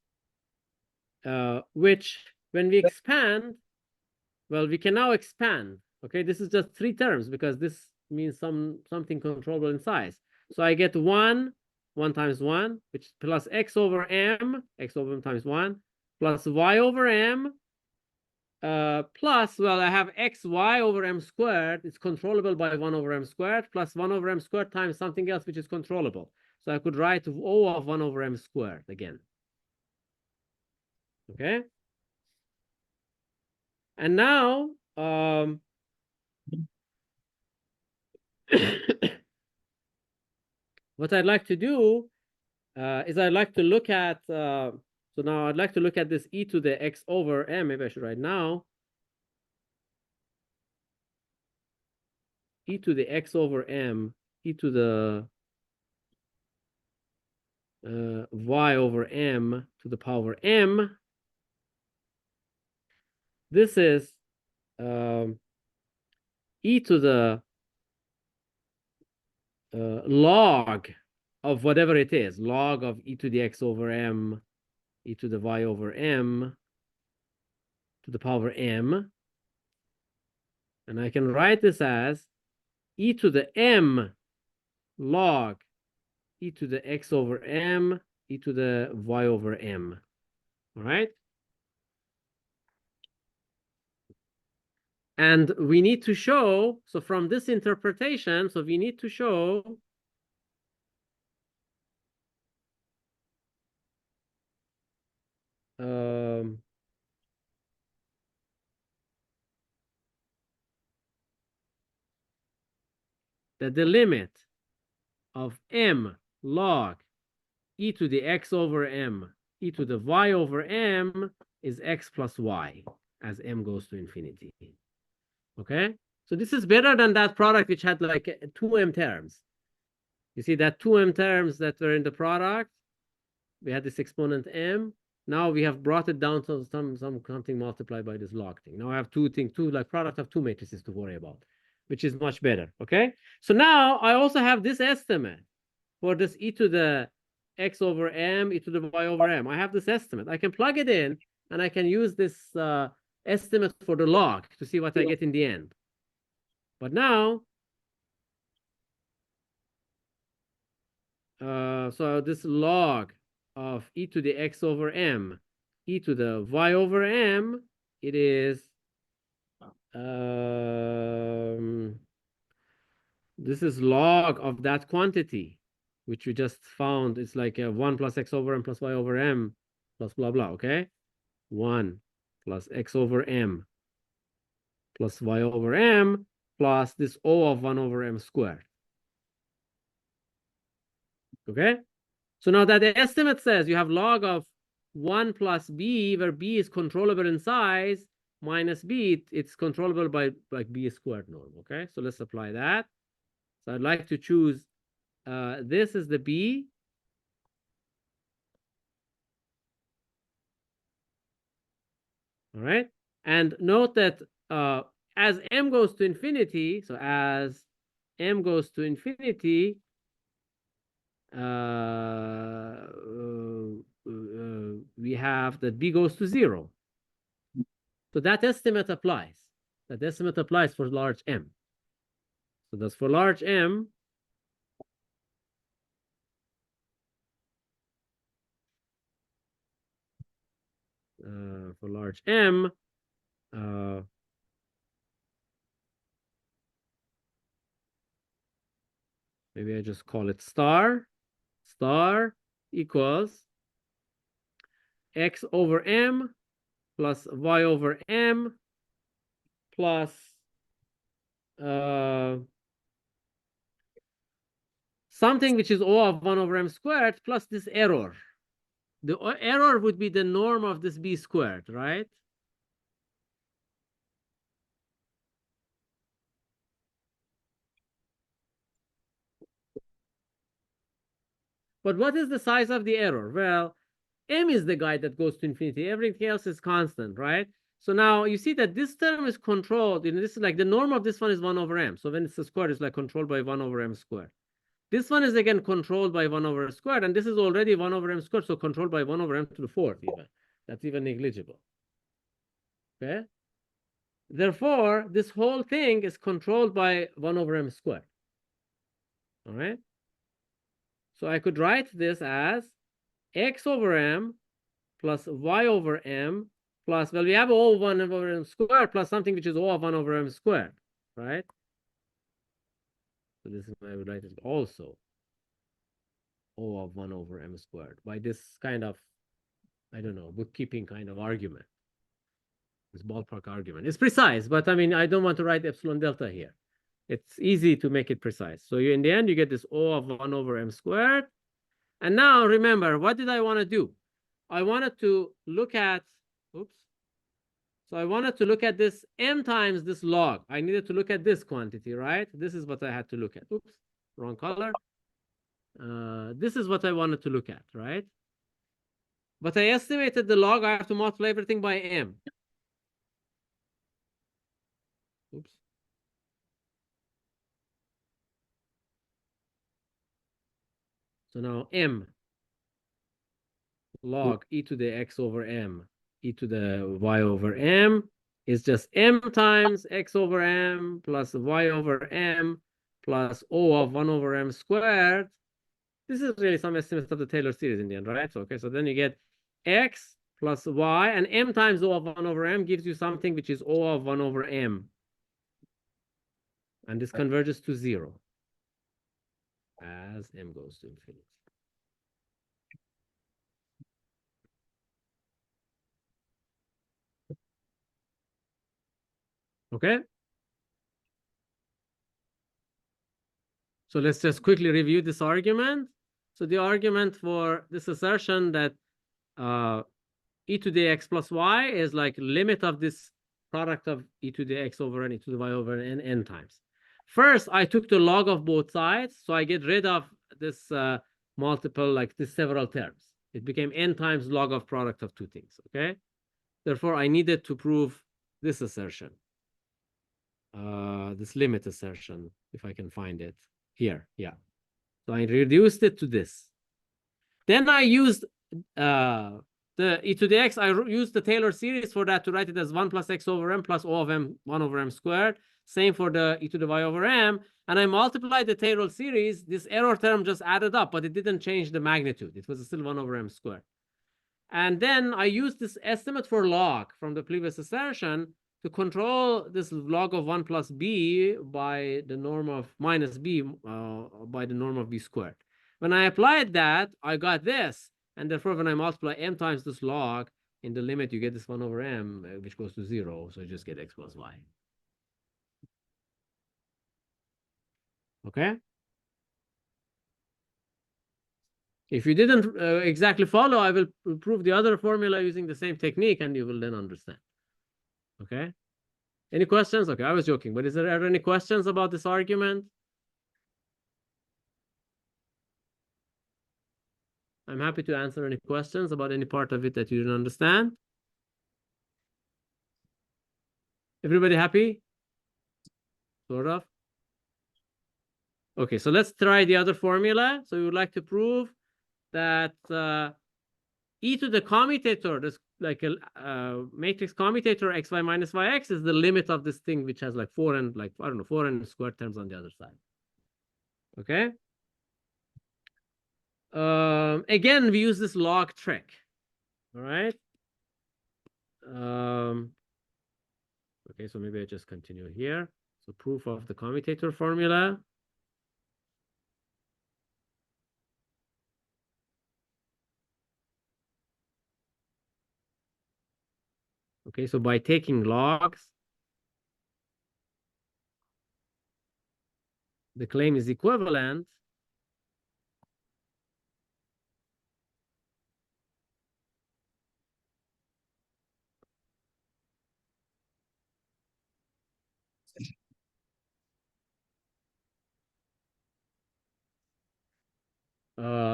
which when we expand, well, we can now expand. Okay, this is just 3 terms because this means something controllable in size. So I get 1 times 1, which plus x over m times 1, plus y over m, plus, well, I have xy over m squared. It's controllable by 1 over m squared, plus 1 over m squared times something else which is controllable. So I could write O of 1 over m squared again. Okay? And now, what I'd like to do is I'd like to look at, so now I'd like to look at this e to the x over m. Maybe I should write now. E to the x over m, e to the y over m to the power m. This is e to the log of whatever it is, log of e to the x over m, e to the y over m to the power m. And I can write this as e to the m log e to the x over m, e to the y over m. All right? And we need to show, so from this interpretation, so we need to show that the limit of m log e to the x over m, e to the y over m is x plus y as m goes to infinity. Okay? So this is better than that product which had like 2m terms. You see that 2m terms that were in the product, we had this exponent m. Now we have brought it down to something multiplied by this log thing. Now I have two like product of 2 matrices to worry about, which is much better. Okay? So now I also have this estimate for this e to the x over m, e to the y over m. I have this estimate. I can plug it in and I can use this estimate for the log to see what I get in the end. But now, so this log of e to the x over m, e to the y over m, it is, this is log of that quantity, which we just found. It's like 1 plus x over m plus y over m plus blah, blah, okay? 1 plus x over m plus y over m plus this O of 1 over m squared. Okay? So now that the estimate says you have log of 1 plus b, where b is controllable in size, minus b, it's controllable by like b squared norm. Okay? So let's apply that. So I'd like to choose, this is the b. All right? And note that as m goes to infinity, so as m goes to infinity, we have that b goes to 0. So that estimate applies. That estimate applies for large M. So that's for large M. For large M, maybe I just call it star. Star equals x over m plus y over m plus something which is O of 1 over m squared plus this error. The error would be the norm of this b squared, right? But what is the size of the error? Well, m is the guy that goes to infinity. Everything else is constant, right? So now you see that this term is controlled. This is like the norm of this one is 1 over m. So when it's a square, it's like controlled by 1 over m squared. This one is again controlled by 1 over m squared, and this is already 1 over m squared, so controlled by 1 over m to the 4th even. That's even negligible. Okay? Therefore, this whole thing is controlled by 1 over m squared. All right? So I could write this as x over m plus y over m plus, well, we have O of 1 over m squared plus something which is O of 1 over m squared, right? So this is why I would write it also O of 1 over m squared by this kind of, I don't know, bookkeeping kind of argument. This ballpark argument. It's precise, but I mean, I don't want to write epsilon delta here. It's easy to make it precise. So in the end, you get this O of 1 over m squared. And now remember, what did I want to do? I wanted to look at, oops. So I wanted to look at this m times this log. I needed to look at this quantity, right? This is what I had to look at. Oops, wrong color. This is what I wanted to look at, right? But I estimated the log. I have to multiply everything by m. Oops. So now m log e to the x over m, e to the y over m is just m times x over m plus y over m plus O of 1 over m squared. This is really some estimate of the Taylor series in the end, right? So, okay, so then you get x plus y, and m times O of 1 over m gives you something which is O of 1 over m. And this converges to 0 as m goes to infinity. Okay? So let's just quickly review this argument. So the argument for this assertion that e to the x plus y is like limit of this product of e to the x over n, e to the y over n times. First, I took the log of both sides, so I get rid of this multiple, like this several terms. It became n times log of product of two things, okay? Therefore, I needed to prove this assertion, this limit assertion, if I can find it here, yeah. So I reduced it to this. Then I used the e to the x, I used the Taylor series for that to write it as 1 plus x over m plus O of m, 1 over m squared. Same for the e to the y over m. And I multiplied the Taylor series. This error term just added up, but it didn't change the magnitude. It was still 1 over m squared. And then I used this estimate for log from the previous assertion to control this log of 1 plus b by the norm of minus b by the norm of b squared. When I applied that, I got this. And therefore, when I multiply m times this log, in the limit, you get this 1 over m, which goes to 0. So you just get x plus y. Okay? If you didn't exactly follow, I will prove the other formula using the same technique, and you will then understand. Okay? Any questions? Okay, I was joking, but is there any questions about this argument? I'm happy to answer any questions about any part of it that you didn't understand. Everybody happy? Sort of? Okay, so let's try the other formula. So we would like to prove that e to the commutator, this like a matrix commutator xy minus yx is the limit of this thing, which has like 4 and like, I don't know, 4 and square terms on the other side. Okay. Again, we use this log trick. All right. Okay, so maybe I just continue here. So proof of the commutator formula. Okay, so by taking logs, the claim is equivalent.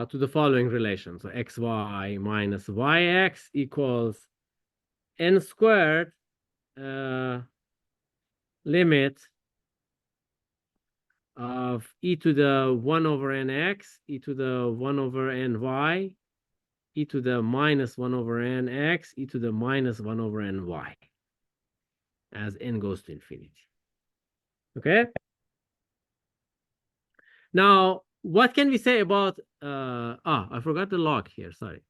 To the following relation. So xy minus yx equals n squared limit of e to the 1 over nx, e to the 1 over ny, e to the minus 1 over nx, e to the minus 1 over ny as n goes to infinity. Okay? Now, what can we say about, I forgot the log here, sorry.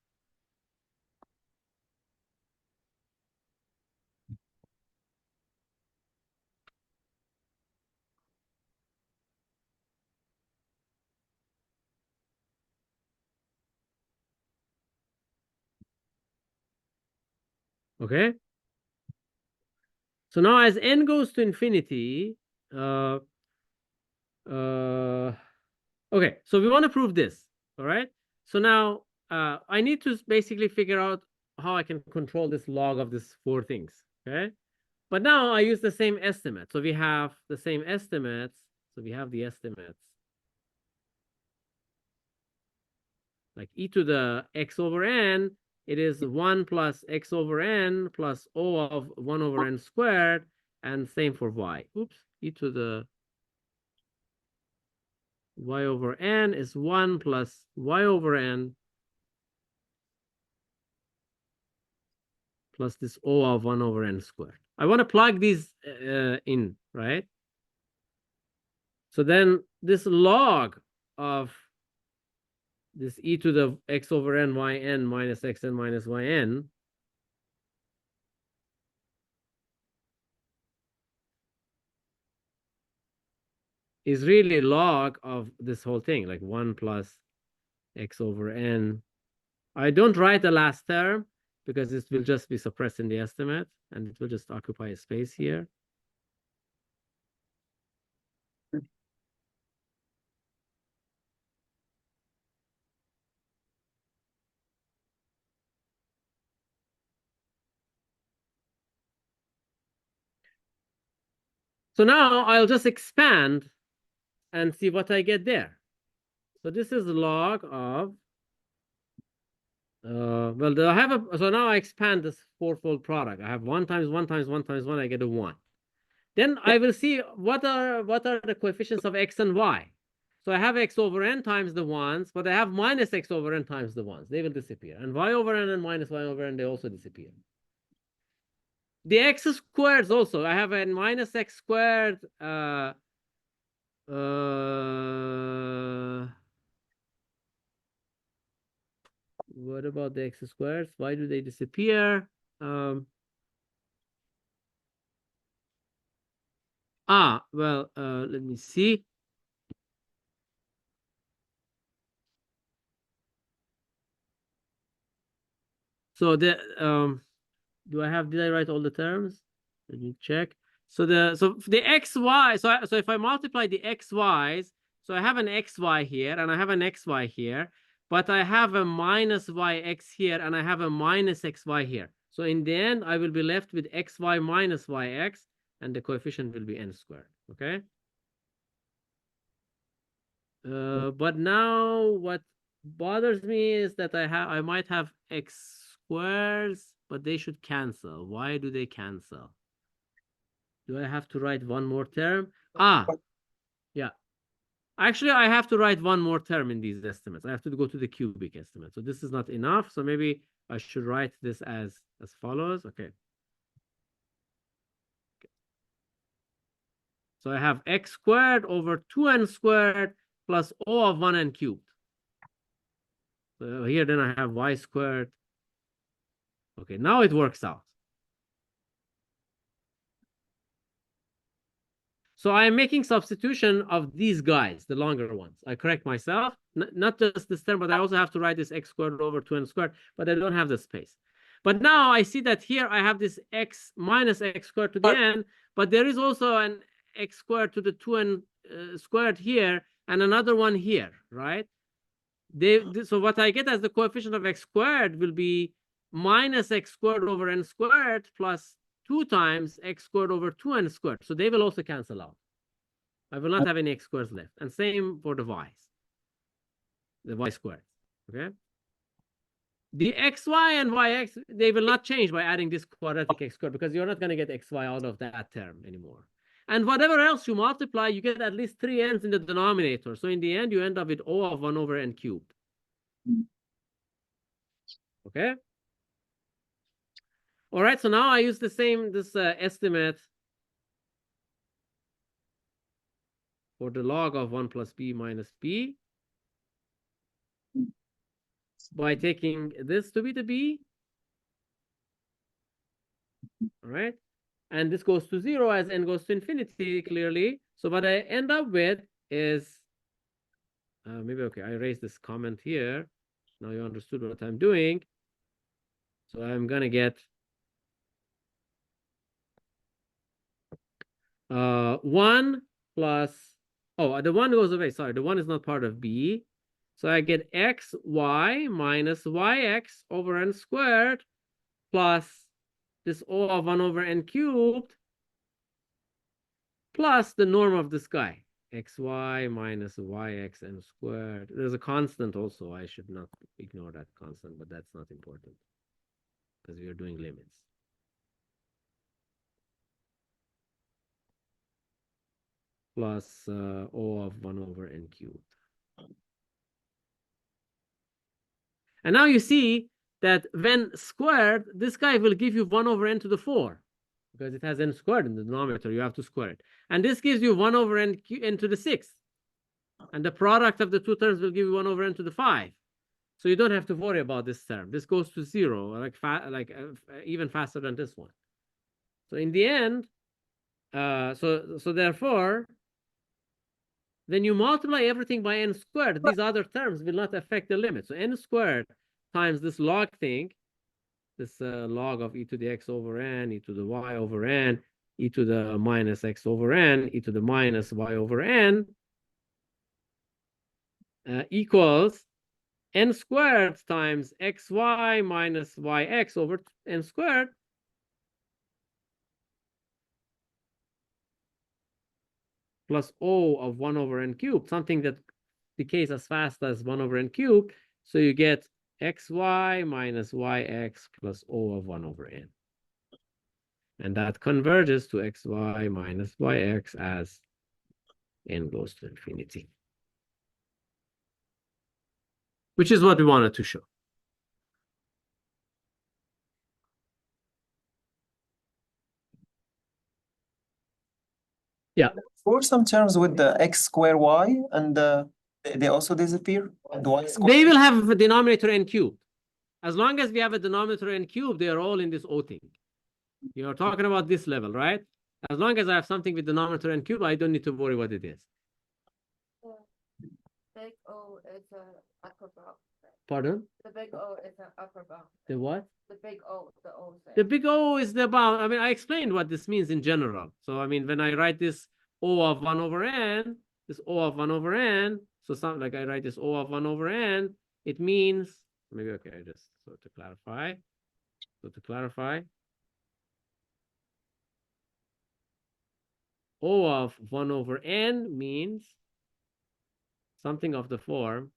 Okay? So now as n goes to infinity, okay, so we want to prove this, all right? So now I need to basically figure out how I can control this log of these 4 things, okay? But now I use the same estimate. So we have the same estimates. So we have the estimates. Like e to the x over n, it is 1 plus x over n plus O of 1 over n squared, and same for y. Oops, e to the y over n is 1 plus y over n plus this O of 1 over n squared. I want to plug these in, right? So then this log of this e to the x over n yn minus xn minus yn is really log of this whole thing, like 1 plus x over n. I don't write the last term because this will just be suppressed in the estimate and it will just occupy a space here. So now I'll just expand and see what I get there. So this is log of, well, I have a, so now I expand this 4-fold product. I have 1 times 1 times 1 times 1, I get a 1. Then I will see what are the coefficients of x and y. So I have x over n times the 1s, but I have minus x over n times the 1s. They will disappear. And y over n and minus y over n, they also disappear. The x squareds also, I have a minus x squared, what about the x squares? Why do they disappear? Well, let me see. So the did I write all the terms? Let me check. So the xy, so if I multiply the xy's, so I have an xy here and I have an xy here, but I have a minus yx here and I have a minus xy here. So in the end, I will be left with xy minus yx, and the coefficient will be n squared. Okay. But now what bothers me is that I might have x squares, but they should cancel. Why do they cancel? Do I have to write one more term? Yeah. Actually, I have to write one more term in these estimates. I have to go to the cubic estimate. So this is not enough. So maybe I should write this as follows. Okay. So I have x squared over 2n squared plus O of 1n cubed. So here then I have y squared. Okay, now it works out. So I am making substitution of these guys, the longer ones. I correct myself, not just this term, but I also have to write this x squared over 2n squared, but I don't have the space. But now I see that here I have this x minus x squared to the n, but there is also an x squared to the 2n squared here and another one here, right? So what I get as the coefficient of x squared will be minus x squared over n squared plus 2 times x squared over 2n squared. So they will also cancel out. I will not have any x squares left. And same for the y's. The y squared. Okay. The xy and yx, they will not change by adding this quadratic x squared because you're not going to get xy out of that term anymore. And whatever else you multiply, you get at least 3 n's in the denominator. So in the end, you end up with O of 1 over n cubed. Okay. All right, so now I use this estimate for the log of 1 plus b minus b by taking this to be the b. All right, and this goes to 0 as n goes to infinity, clearly. So what I end up with is, maybe, okay, I erase this comment here. Now you understood what I'm doing. So I'm going to get 1 plus, oh, the 1 goes away. Sorry, the 1 is not part of b. So I get xy minus yx over n squared plus this O of 1 over n cubed plus the norm of this guy, xy minus yx n squared. There's a constant also. I should not ignore that constant, but that's not important because we are doing limits. Plus O of 1 over n cubed. And now you see that when squared, this guy will give you 1 over n to the 4 because it has n squared in the denominator. You have to square it. And this gives you 1 over n to the 6. And the product of the two terms will give you 1 over n to the 5. So you don't have to worry about this term. This goes to 0, even faster than this one. So in the end, so therefore, then you multiply everything by n squared. These other terms will not affect the limit. So n squared times this log thing, this log of e to the x over n, e to the y over n, e to the minus x over n, e to the minus y over n, equals n squared times xy minus yx over n squared plus O of 1 over n cubed, something that decays as fast as 1 over n cubed. So you get xy minus yx plus O of 1 over n. And that converges to xy minus yx as n goes to infinity. Which is what we wanted to show. Yeah. For some terms with the x square y and they also disappear. The y square. They will have a denominator n cubed. As long as we have a denominator n cubed, they are all in this O thing. You're talking about this level, right? As long as I have something with denominator n cubed, I don't need to worry what it is. Big O is an upper bound. Pardon? The big O is an upper bound. The what? The big O, the O thing. The big O is the bound. I mean, I explained what this means in general. So, I mean, when I write this O of 1 over n, this O of 1 over n, so something like I write this O of 1 over n, it means, maybe, okay, I just, so to clarify, O of 1 over n means something of the form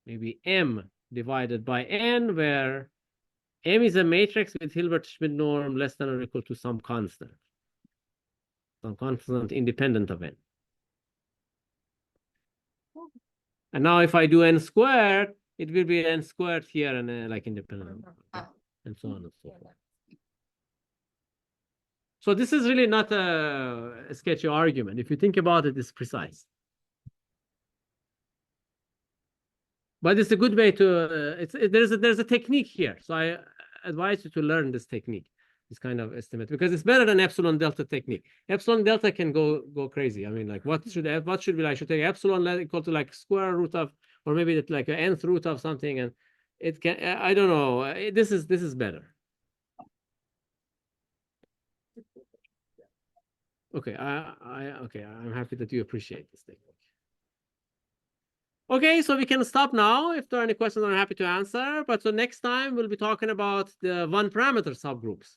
maybe m divided by n, where m is a matrix with Hilbert-Schmidt norm less than or equal to some constant. some constant independent of n. And now if I do n squared, it will be n squared here and like independent, and so on and so forth. So this is really not a sketchy argument. If you think about it, it's precise. But it's a good way to, there's a technique here. So I advise you to learn this technique, this kind of estimate, because it's better than epsilon delta technique. Epsilon delta can go crazy. I mean, like what should be like? Should take epsilon equal to like square root of, or maybe it's like an nth root of something, and it can, I don't know. This is better. Okay, okay, I'm happy that you appreciate this technique. Okay, so we can stop now. If there are any questions, I'm happy to answer. But so next time we'll be talking about the one parameter subgroups.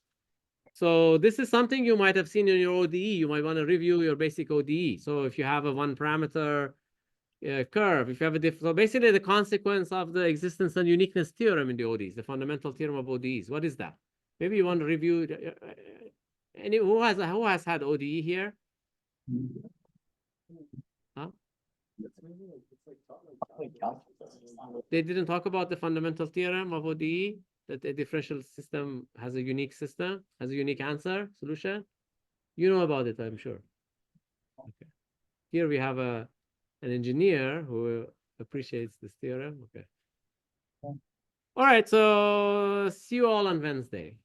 So this is something you might have seen in your ODE. You might want to review your basic ODE. So if you have a one parameter curve, if you have a so basically the consequence of the existence and uniqueness theorem in the ODEs, the fundamental theorem of ODEs. What is that? Maybe you want to review. Who has had ODE here? Huh? They didn't talk about the fundamental theorem of ODE, that a differential system has a unique system, has a unique answer, solution. You know about it, I'm sure. Okay. Here we have an engineer who appreciates this theorem. Okay. All right, so see you all on Wednesday.